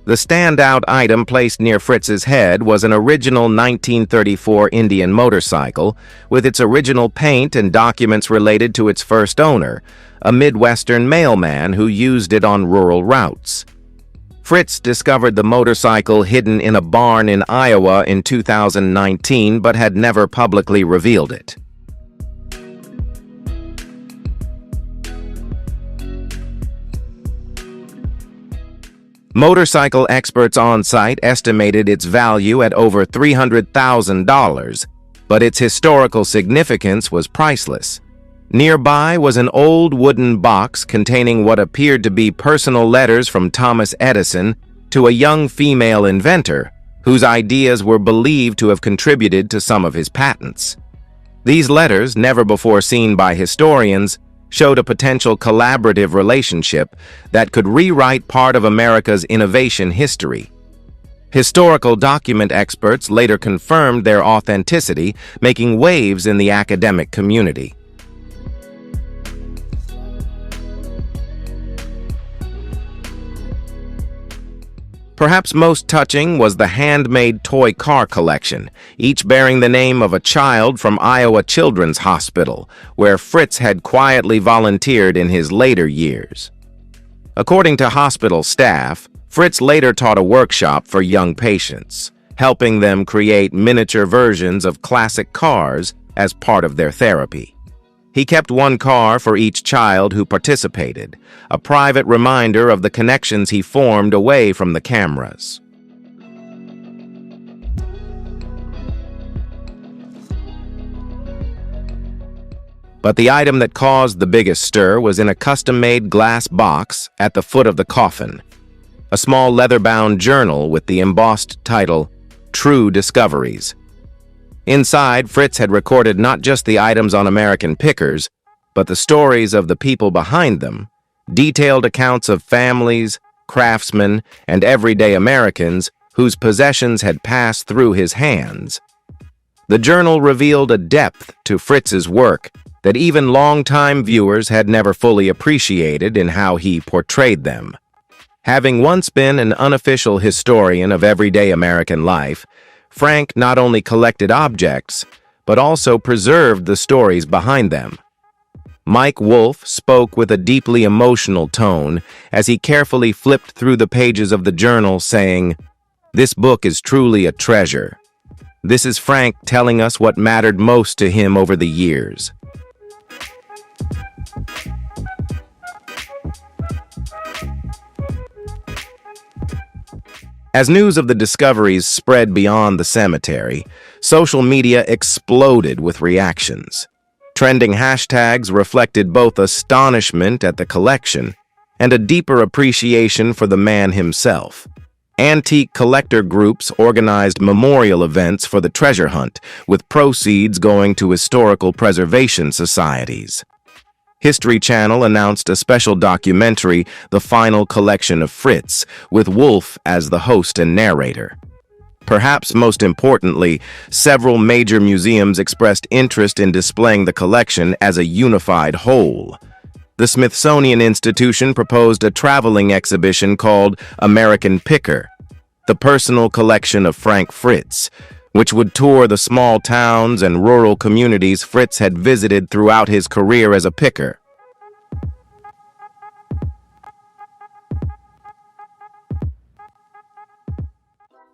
The standout item placed near Fritz's head was an original 1934 Indian motorcycle, with its original paint and documents related to its first owner, a Midwestern mailman who used it on rural routes. Fritz discovered the motorcycle hidden in a barn in Iowa in 2019, but had never publicly revealed it. Motorcycle experts on site estimated its value at over $300,000, but its historical significance was priceless. Nearby was an old wooden box containing what appeared to be personal letters from Thomas Edison to a young female inventor whose ideas were believed to have contributed to some of his patents. These letters, never before seen by historians, showed a potential collaborative relationship that could rewrite part of America's innovation history. Historical document experts later confirmed their authenticity, making waves in the academic community. Perhaps most touching was the handmade toy car collection, each bearing the name of a child from Iowa Children's Hospital, where Fritz had quietly volunteered in his later years. According to hospital staff, Fritz later taught a workshop for young patients, helping them create miniature versions of classic cars as part of their therapy. He kept one car for each child who participated, a private reminder of the connections he formed away from the cameras. But the item that caused the biggest stir was in a custom-made glass box at the foot of the coffin, a small leather-bound journal with the embossed title, True Discoveries. Inside, Fritz had recorded not just the items on American pickers, but the stories of the people behind them, detailed accounts of families, craftsmen, and everyday Americans whose possessions had passed through his hands. The journal revealed a depth to Fritz's work that even longtime viewers had never fully appreciated in how he portrayed them. Having once been an unofficial historian of everyday American life, Frank not only collected objects, but also preserved the stories behind them. Mike Wolfe spoke with a deeply emotional tone as he carefully flipped through the pages of the journal, saying, "This book is truly a treasure. This is Frank telling us what mattered most to him over the years." As news of the discoveries spread beyond the cemetery, social media exploded with reactions. Trending hashtags reflected both astonishment at the collection and a deeper appreciation for the man himself. Antique collector groups organized memorial events for the treasure hunt, with proceeds going to historical preservation societies. History Channel announced a special documentary, The Final Collection of Fritz, with Wolfe as the host and narrator. Perhaps most importantly, several major museums expressed interest in displaying the collection as a unified whole. The Smithsonian Institution proposed a traveling exhibition called American Picker, the personal collection of Frank Fritz, which would tour the small towns and rural communities Fritz had visited throughout his career as a picker.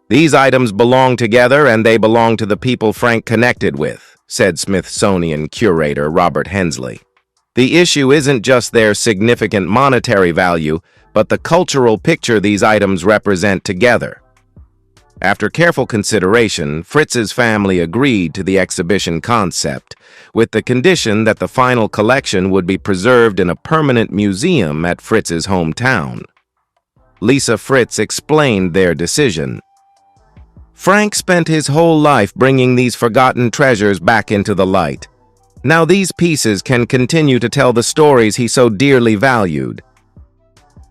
"These items belong together and they belong to the people Frank connected with," said Smithsonian curator Robert Hensley. "The issue isn't just their significant monetary value, but the cultural picture these items represent together." After careful consideration, Fritz's family agreed to the exhibition concept, with the condition that the final collection would be preserved in a permanent museum at Fritz's hometown. Lisa Fritz explained their decision. "Frank spent his whole life bringing these forgotten treasures back into the light. Now these pieces can continue to tell the stories he so dearly valued."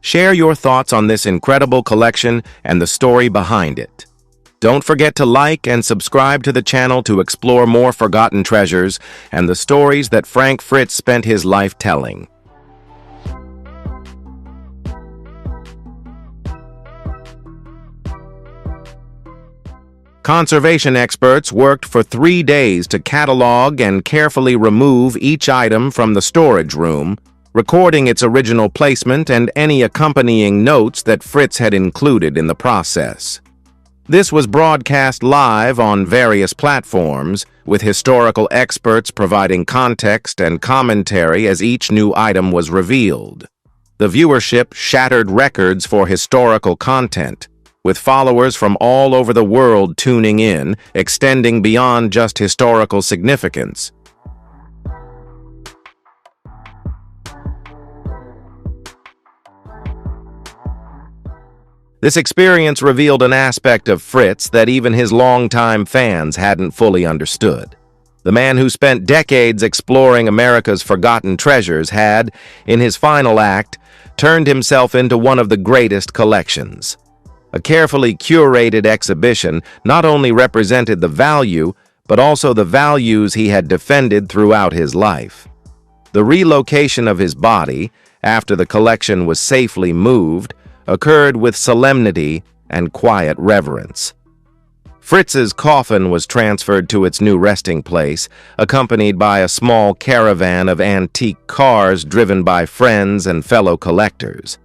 Share your thoughts on this incredible collection and the story behind it. Don't forget to like and subscribe to the channel to explore more forgotten treasures and the stories that Frank Fritz spent his life telling. Conservation experts worked for 3 days to catalog and carefully remove each item from the storage room, recording its original placement and any accompanying notes that Fritz had included in the process. This was broadcast live on various platforms, with historical experts providing context and commentary as each new item was revealed. The viewership shattered records for historical content, with followers from all over the world tuning in, extending beyond just historical significance. This experience revealed an aspect of Fritz that even his longtime fans hadn't fully understood. The man who spent decades exploring America's forgotten treasures had, in his final act, turned himself into one of the greatest collections. A carefully curated exhibition not only represented the value, but also the values he had defended throughout his life. The relocation of his body, after the collection was safely moved, occurred with solemnity and quiet reverence. Fritz's coffin was transferred to its new resting place, accompanied by a small caravan of antique cars driven by friends and fellow collectors.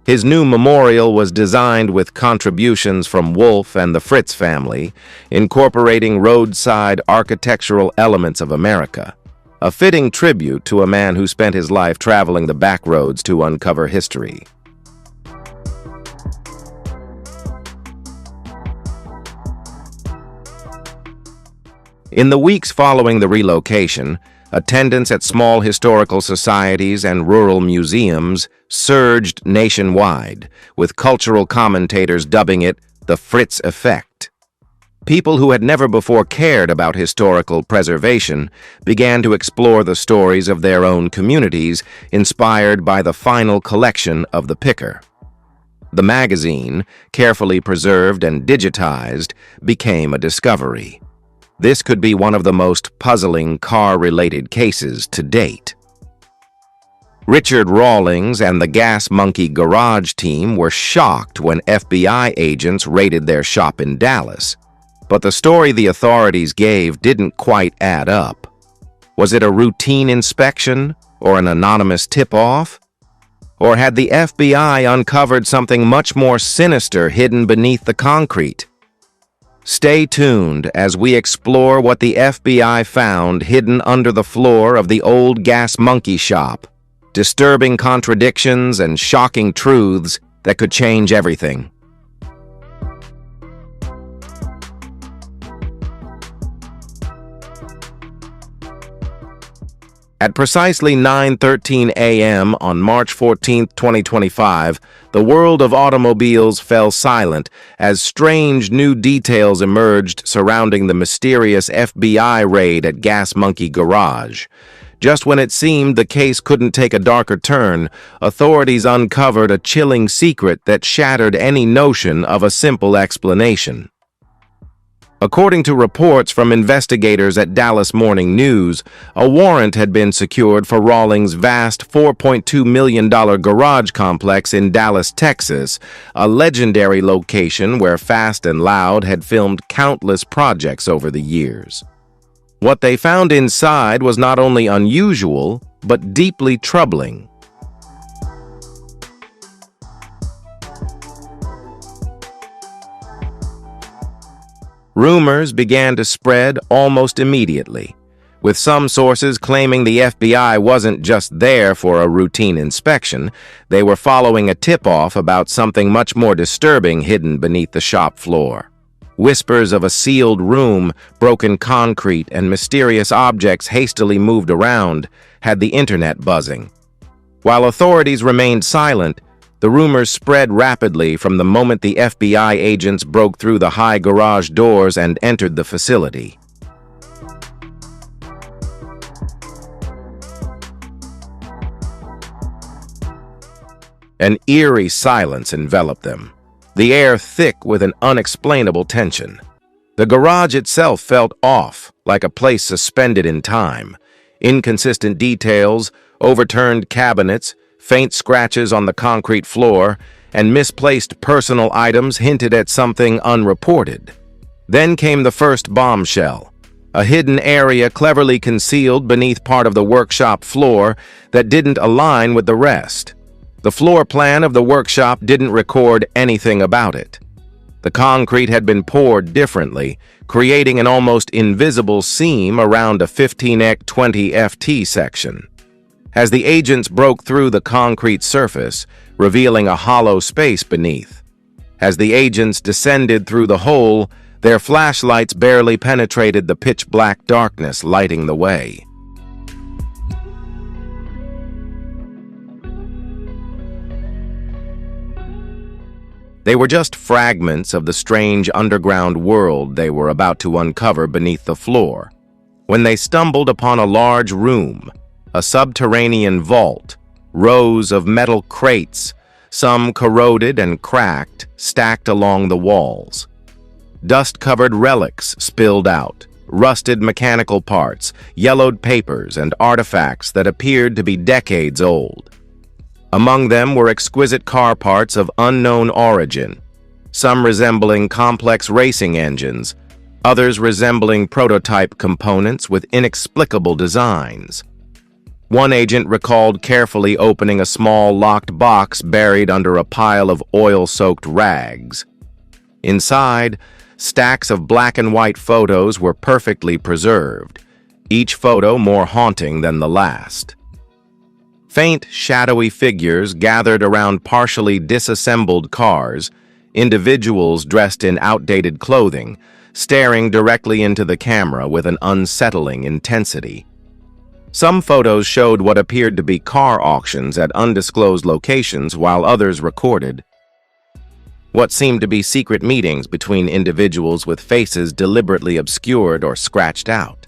His new memorial was designed with contributions from Wolf and the Fritz family, incorporating roadside architectural elements of America, a fitting tribute to a man who spent his life traveling the back roads to uncover history. In the weeks following the relocation, attendance at small historical societies and rural museums surged nationwide, with cultural commentators dubbing it the Fritz effect. People who had never before cared about historical preservation began to explore the stories of their own communities, inspired by the final collection of the picker. The magazine, carefully preserved and digitized, became a discovery. This could be one of the most puzzling car-related cases to date. Richard Rawlings and the Gas Monkey Garage team were shocked when FBI agents raided their shop in Dallas, but the story the authorities gave didn't quite add up. Was it a routine inspection or an anonymous tip-off? Or had the FBI uncovered something much more sinister hidden beneath the concrete? Stay tuned as we explore what the FBI found hidden under the floor of the old Gas Monkey shop, disturbing contradictions and shocking truths that could change everything. At precisely 9:13 a.m. on March 14, 2025, the world of automobiles fell silent as strange new details emerged surrounding the mysterious FBI raid at Gas Monkey Garage. Just when it seemed the case couldn't take a darker turn, authorities uncovered a chilling secret that shattered any notion of a simple explanation. According to reports from investigators at Dallas Morning News, a warrant had been secured for Rawlings' vast $4.2 million garage complex in Dallas, Texas, a legendary location where Fast and Loud had filmed countless projects over the years. What they found inside was not only unusual, but deeply troubling. Rumors began to spread almost immediately, with some sources claiming the FBI wasn't just there for a routine inspection, they were following a tip-off about something much more disturbing hidden beneath the shop floor. Whispers of a sealed room, broken concrete, and mysterious objects hastily moved around had the internet buzzing. While authorities remained silent, the rumors spread rapidly from the moment the FBI agents broke through the high garage doors and entered the facility. An eerie silence enveloped them, the air thick with an unexplainable tension. The garage itself felt off, like a place suspended in time. Inconsistent details, overturned cabinets, faint scratches on the concrete floor, and misplaced personal items hinted at something unreported. Then came the first bombshell, a hidden area cleverly concealed beneath part of the workshop floor that didn't align with the rest. The floor plan of the workshop didn't record anything about it. The concrete had been poured differently, creating an almost invisible seam around a 15x20 FT section. As the agents broke through the concrete surface, revealing a hollow space beneath. As the agents descended through the hole, their flashlights barely penetrated the pitch-black darkness, lighting the way. They were just fragments of the strange underground world they were about to uncover beneath the floor, when they stumbled upon a large room, a subterranean vault, rows of metal crates, some corroded and cracked, stacked along the walls. Dust-covered relics spilled out, rusted mechanical parts, yellowed papers, and artifacts that appeared to be decades old. Among them were exquisite car parts of unknown origin, some resembling complex racing engines, others resembling prototype components with inexplicable designs. One agent recalled carefully opening a small locked box buried under a pile of oil-soaked rags. Inside, stacks of black and white photos were perfectly preserved, each photo more haunting than the last. Faint, shadowy figures gathered around partially disassembled cars, individuals dressed in outdated clothing, staring directly into the camera with an unsettling intensity. Some photos showed what appeared to be car auctions at undisclosed locations, while others recorded what seemed to be secret meetings between individuals with faces deliberately obscured or scratched out.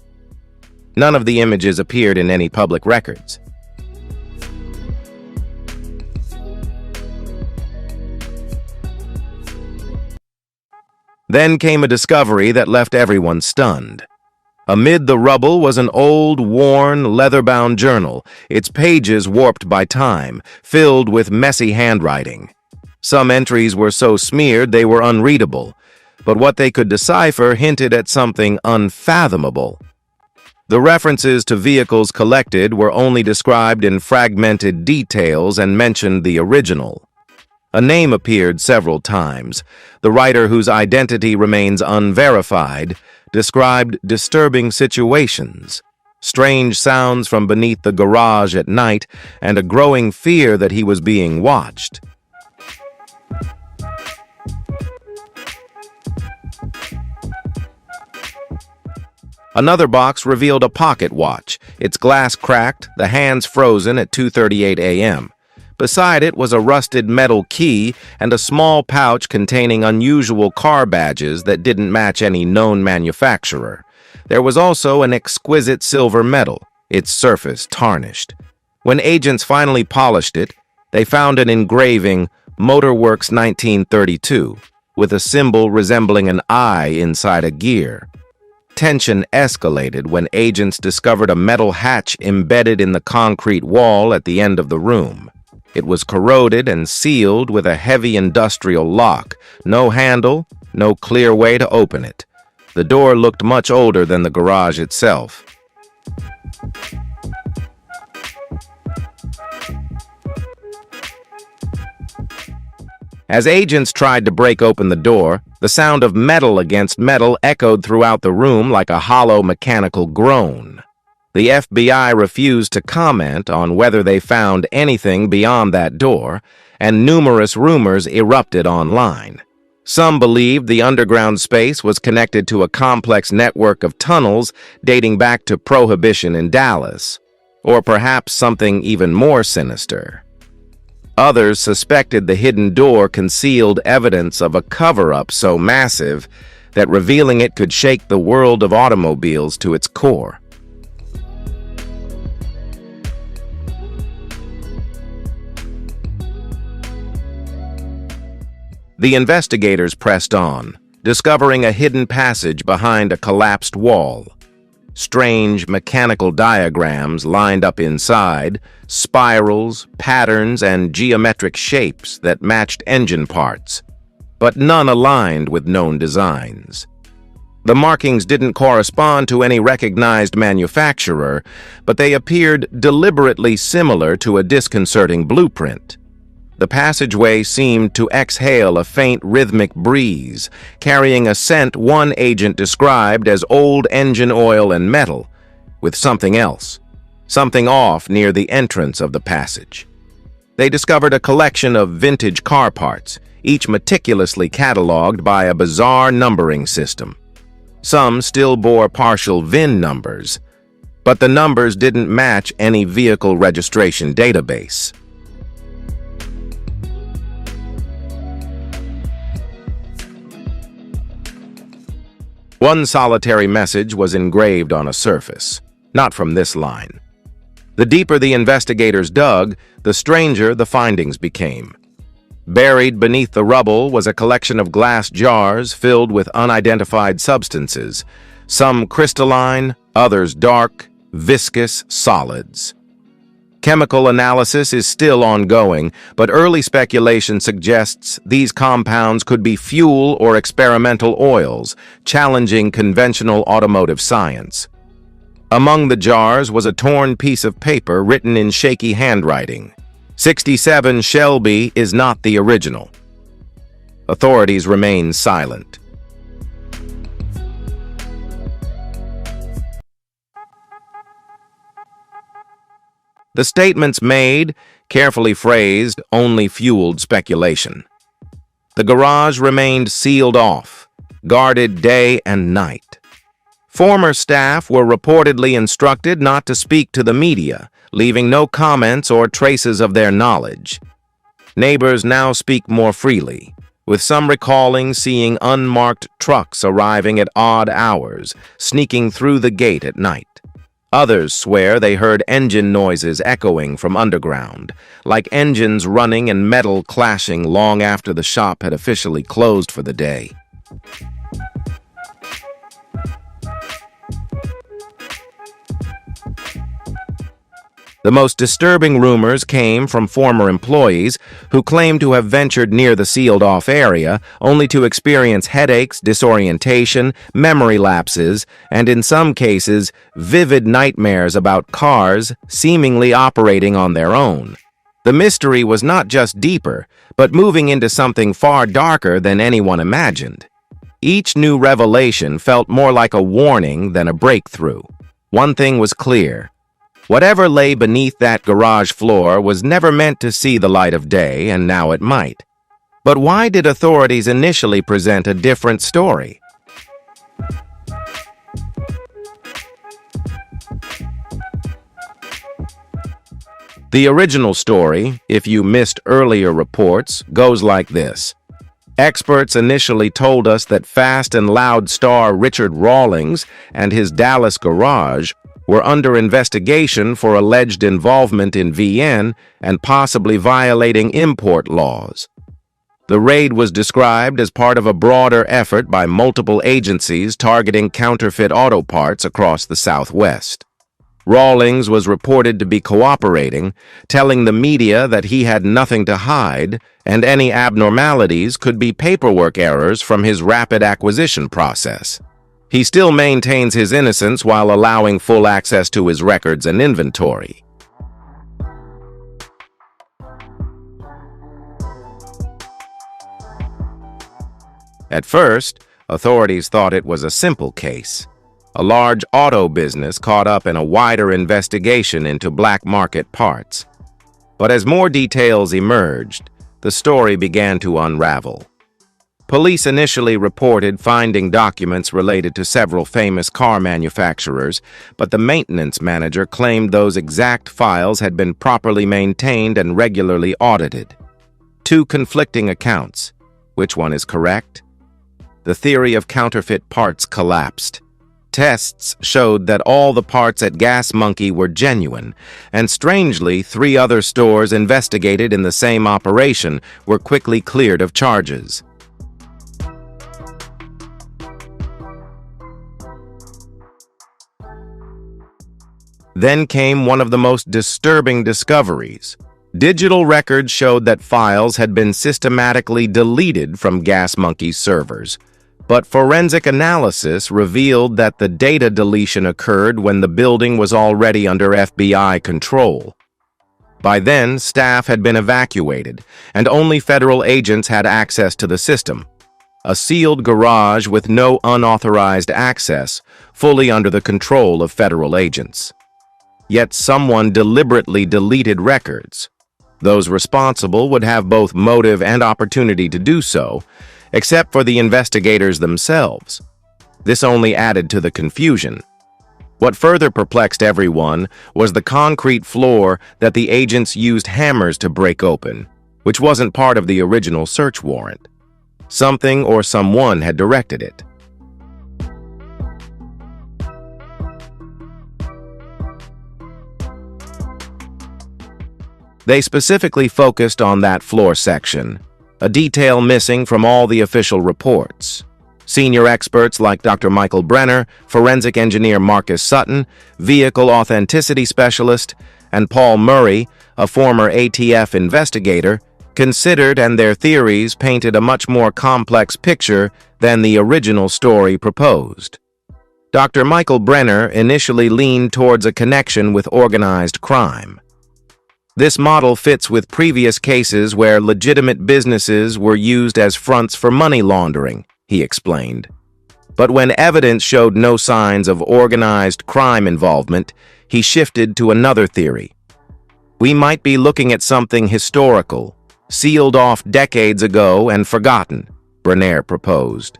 None of the images appeared in any public records. Then came a discovery that left everyone stunned. Amid the rubble was an old, worn, leather-bound journal, its pages warped by time, filled with messy handwriting. Some entries were so smeared they were unreadable, but what they could decipher hinted at something unfathomable. The references to vehicles collected were only described in fragmented details and mentioned the original. A name appeared several times. The writer, whose identity remains unverified, described disturbing situations, strange sounds from beneath the garage at night, and a growing fear that he was being watched. Another box revealed a pocket watch, its glass cracked, the hands frozen at 2:38 a.m. Beside it was a rusted metal key and a small pouch containing unusual car badges that didn't match any known manufacturer. There was also an exquisite silver medal, its surface tarnished. When agents finally polished it, they found an engraving, Motorworks 1932, with a symbol resembling an eye inside a gear. Tension escalated when agents discovered a metal hatch embedded in the concrete wall at the end of the room. It was corroded and sealed with a heavy industrial lock. No handle, no clear way to open it. The door looked much older than the garage itself. As agents tried to break open the door, the sound of metal against metal echoed throughout the room like a hollow mechanical groan. The FBI refused to comment on whether they found anything beyond that door, and numerous rumors erupted online. Some believed the underground space was connected to a complex network of tunnels dating back to Prohibition in Dallas, or perhaps something even more sinister. Others suspected the hidden door concealed evidence of a cover-up so massive that revealing it could shake the world of automobiles to its core. The investigators pressed on, discovering a hidden passage behind a collapsed wall. Strange mechanical diagrams lined up inside, spirals, patterns, and geometric shapes that matched engine parts, but none aligned with known designs. The markings didn't correspond to any recognized manufacturer, but they appeared deliberately similar to a disconcerting blueprint. The passageway seemed to exhale a faint rhythmic breeze, carrying a scent one agent described as old engine oil and metal, with something else, something off near the entrance of the passage. They discovered a collection of vintage car parts, each meticulously cataloged by a bizarre numbering system. Some still bore partial VIN numbers, but the numbers didn't match any vehicle registration database. One solitary message was engraved on a surface, not from this line. The deeper the investigators dug, the stranger the findings became. Buried beneath the rubble was a collection of glass jars filled with unidentified substances, some crystalline, others dark, viscous solids. Chemical analysis is still ongoing, but early speculation suggests these compounds could be fuel or experimental oils, challenging conventional automotive science. Among the jars was a torn piece of paper written in shaky handwriting. 67 Shelby is not the original. Authorities remain silent. The statements made, carefully phrased, only fueled speculation. The garage remained sealed off, guarded day and night. Former staff were reportedly instructed not to speak to the media, leaving no comments or traces of their knowledge. Neighbors now speak more freely, with some recalling seeing unmarked trucks arriving at odd hours, sneaking through the gate at night. Others swear they heard engine noises echoing from underground, like engines running and metal clashing long after the shop had officially closed for the day. The most disturbing rumors came from former employees who claimed to have ventured near the sealed-off area only to experience headaches, disorientation, memory lapses, and in some cases, vivid nightmares about cars seemingly operating on their own. The mystery was not just deeper, but moving into something far darker than anyone imagined. Each new revelation felt more like a warning than a breakthrough. One thing was clear. Whatever lay beneath that garage floor was never meant to see the light of day, and now it might. But why did authorities initially present a different story? The original story, if you missed earlier reports, goes like this. Experts initially told us that Fast and Loud star Richard Rawlings and his Dallas garage were under investigation for alleged involvement in VN and possibly violating import laws. The raid was described as part of a broader effort by multiple agencies targeting counterfeit auto parts across the Southwest. Rawlings was reported to be cooperating, telling the media that he had nothing to hide and any abnormalities could be paperwork errors from his rapid acquisition process. He still maintains his innocence while allowing full access to his records and inventory. At first, authorities thought it was a simple case. A large auto business caught up in a wider investigation into black market parts. But as more details emerged, the story began to unravel. Police initially reported finding documents related to several famous car manufacturers, but the maintenance manager claimed those exact files had been properly maintained and regularly audited. Two conflicting accounts. Which one is correct? The theory of counterfeit parts collapsed. Tests showed that all the parts at Gas Monkey were genuine, and strangely, 3 other stores investigated in the same operation were quickly cleared of charges. Then came one of the most disturbing discoveries. Digital records showed that files had been systematically deleted from Gas Monkey's servers, but forensic analysis revealed that the data deletion occurred when the building was already under FBI control. By then, staff had been evacuated, and only federal agents had access to the system. A sealed garage with no unauthorized access, fully under the control of federal agents. Yet someone deliberately deleted records. Those responsible would have both motive and opportunity to do so, except for the investigators themselves. This only added to the confusion. What further perplexed everyone was the concrete floor that the agents used hammers to break open, which wasn't part of the original search warrant. Something or someone had directed it. They specifically focused on that floor section, a detail missing from all the official reports. Senior experts like Dr. Michael Brenner, forensic engineer Marcus Sutton, vehicle authenticity specialist, and Paul Murray, a former ATF investigator, considered, and their theories painted a much more complex picture than the original story proposed. Dr. Michael Brenner initially leaned towards a connection with organized crime. This model fits with previous cases where legitimate businesses were used as fronts for money laundering, he explained. But when evidence showed no signs of organized crime involvement, he shifted to another theory. We might be looking at something historical, sealed off decades ago and forgotten, Brenner proposed.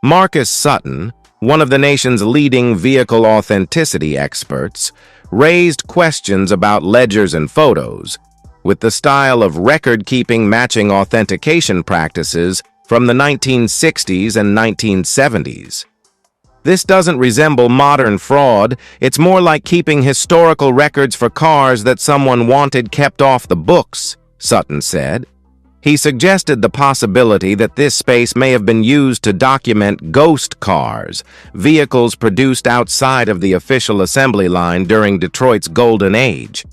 Marcus Sutton, one of the nation's leading vehicle authenticity experts, raised questions about ledgers and photos, with the style of record-keeping matching authentication practices from the 1960s and 1970s. This doesn't resemble modern fraud, it's more like keeping historical records for cars that someone wanted kept off the books, Sutton said. He suggested the possibility that this space may have been used to document ghost cars, vehicles produced outside of the official assembly line during Detroit's Golden Age.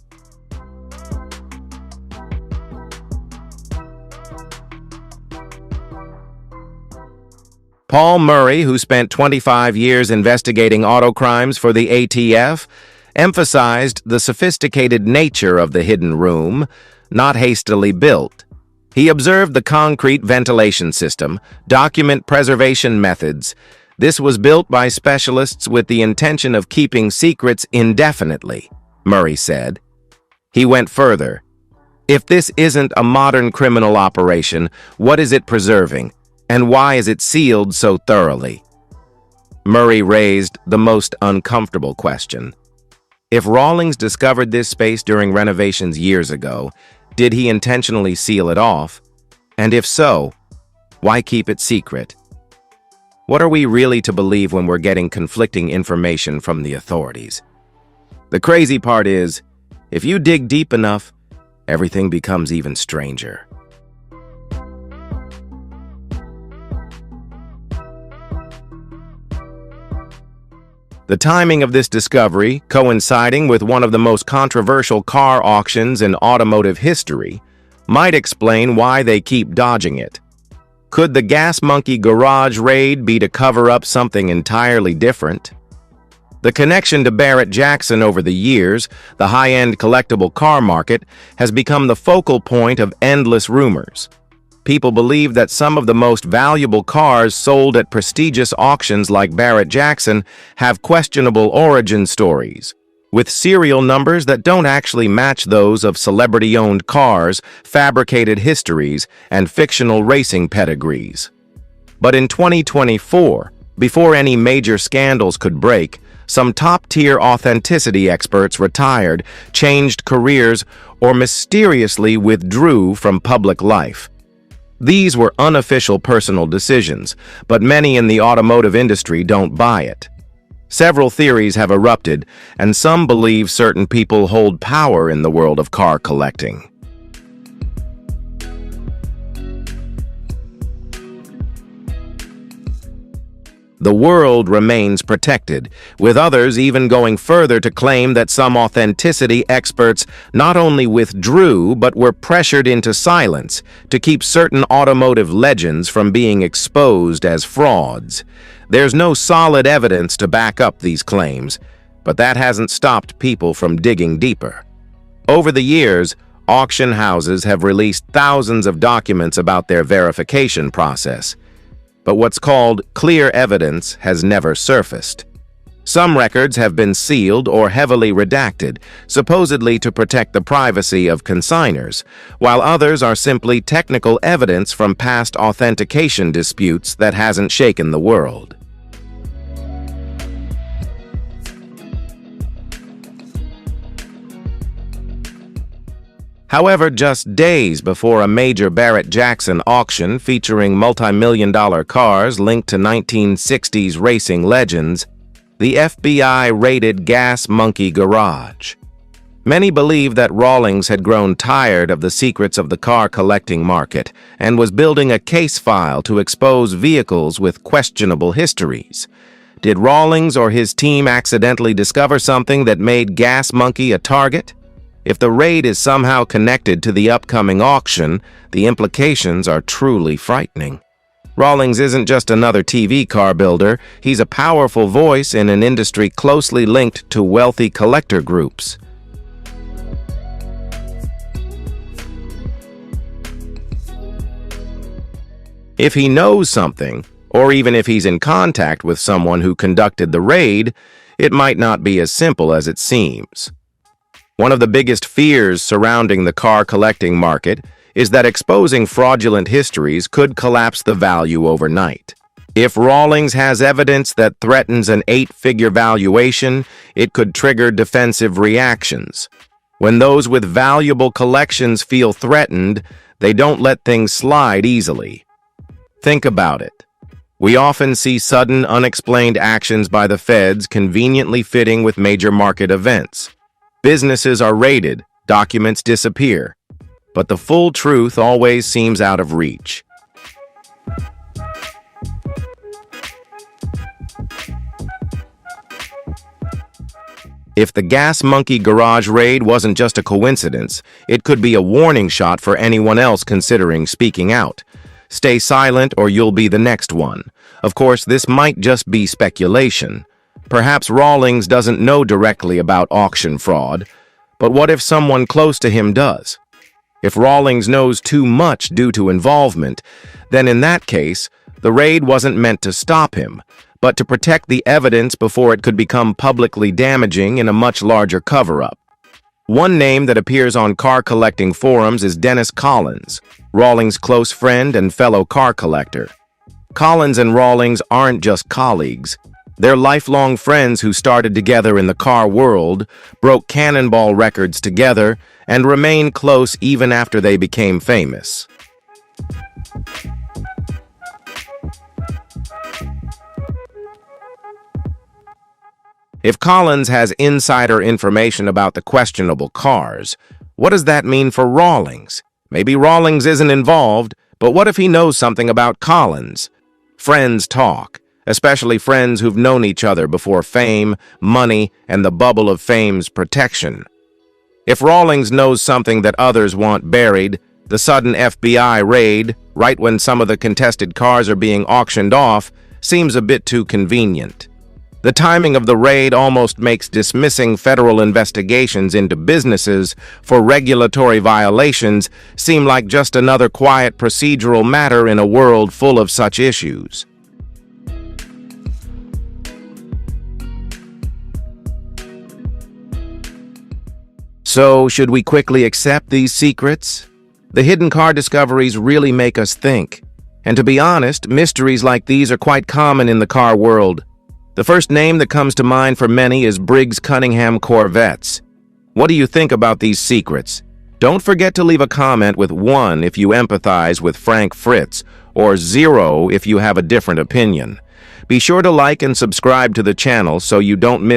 Paul Murray, who spent 25 years investigating auto crimes for the ATF, emphasized the sophisticated nature of the hidden room, not hastily built. He observed the concrete ventilation system, document preservation methods. This was built by specialists with the intention of keeping secrets indefinitely, Murray said. He went further. If this isn't a modern criminal operation, what is it preserving? And why is it sealed so thoroughly? Murray raised the most uncomfortable question. If Rawlings discovered this space during renovations years ago, did he intentionally seal it off? And if so, why keep it secret? What are we really to believe when we're getting conflicting information from the authorities? The crazy part is, if you dig deep enough, everything becomes even stranger. The timing of this discovery, coinciding with one of the most controversial car auctions in automotive history, might explain why they keep dodging it. Could the Gas Monkey garage raid be to cover up something entirely different? The connection to Barrett-Jackson over the years, the high-end collectible car market, has become the focal point of endless rumors. People believe that some of the most valuable cars sold at prestigious auctions like Barrett-Jackson have questionable origin stories, with serial numbers that don't actually match those of celebrity-owned cars, fabricated histories, and fictional racing pedigrees. But in 2024, before any major scandals could break, some top-tier authenticity experts retired, changed careers, or mysteriously withdrew from public life. These were unofficial personal decisions, but many in the automotive industry don't buy it. Several theories have erupted, and some believe certain people hold power in the world of car collecting. The world remains protected, with others even going further to claim that some authenticity experts not only withdrew but were pressured into silence to keep certain automotive legends from being exposed as frauds. There's no solid evidence to back up these claims, but that hasn't stopped people from digging deeper. Over the years, auction houses have released thousands of documents about their verification process, but what's called clear evidence has never surfaced. Some records have been sealed or heavily redacted, supposedly to protect the privacy of consigners, while others are simply technical evidence from past authentication disputes that hasn't shaken the world. However, just days before a major Barrett-Jackson auction featuring multi-million-dollar cars linked to 1960s racing legends, the FBI raided Gas Monkey Garage. Many believe that Rawlings had grown tired of the secrets of the car collecting market and was building a case file to expose vehicles with questionable histories. Did Rawlings or his team accidentally discover something that made Gas Monkey a target? If the raid is somehow connected to the upcoming auction, the implications are truly frightening. Rawlings isn't just another TV car builder, he's a powerful voice in an industry closely linked to wealthy collector groups. If he knows something, or even if he's in contact with someone who conducted the raid, it might not be as simple as it seems. One of the biggest fears surrounding the car collecting market is that exposing fraudulent histories could collapse the value overnight. If Rawlings has evidence that threatens an 8-figure valuation, it could trigger defensive reactions. When those with valuable collections feel threatened, they don't let things slide easily. Think about it. We often see sudden, unexplained actions by the feds conveniently fitting with major market events. Businesses are raided, documents disappear, but the full truth always seems out of reach. If the Gas Monkey Garage raid wasn't just a coincidence, it could be a warning shot for anyone else considering speaking out. Stay silent or you'll be the next one. Of course, this might just be speculation. Perhaps Rawlings doesn't know directly about auction fraud, but what if someone close to him does? If Rawlings knows too much due to involvement, then in that case, the raid wasn't meant to stop him, but to protect the evidence before it could become publicly damaging in a much larger cover-up. One name that appears on car collecting forums is Dennis Collins, Rawlings' close friend and fellow car collector. Collins and Rawlings aren't just colleagues. They're lifelong friends who started together in the car world, broke cannonball records together, and remained close even after they became famous. If Collins has insider information about the questionable cars, what does that mean for Rawlings? Maybe Rawlings isn't involved, but what if he knows something about Collins? Friends talk, especially friends who've known each other before fame, money, and the bubble of fame's protection. If Rawlings knows something that others want buried, the sudden FBI raid, right when some of the contested cars are being auctioned off, seems a bit too convenient. The timing of the raid almost makes dismissing federal investigations into businesses for regulatory violations seem like just another quiet procedural matter in a world full of such issues. So, should we quickly accept these secrets? The hidden car discoveries really make us think. And to be honest, mysteries like these are quite common in the car world. The first name that comes to mind for many is Briggs Cunningham Corvettes. What do you think about these secrets? Don't forget to leave a comment with 1 if you empathize with Frank Fritz, or 0 if you have a different opinion. Be sure to like and subscribe to the channel so you don't miss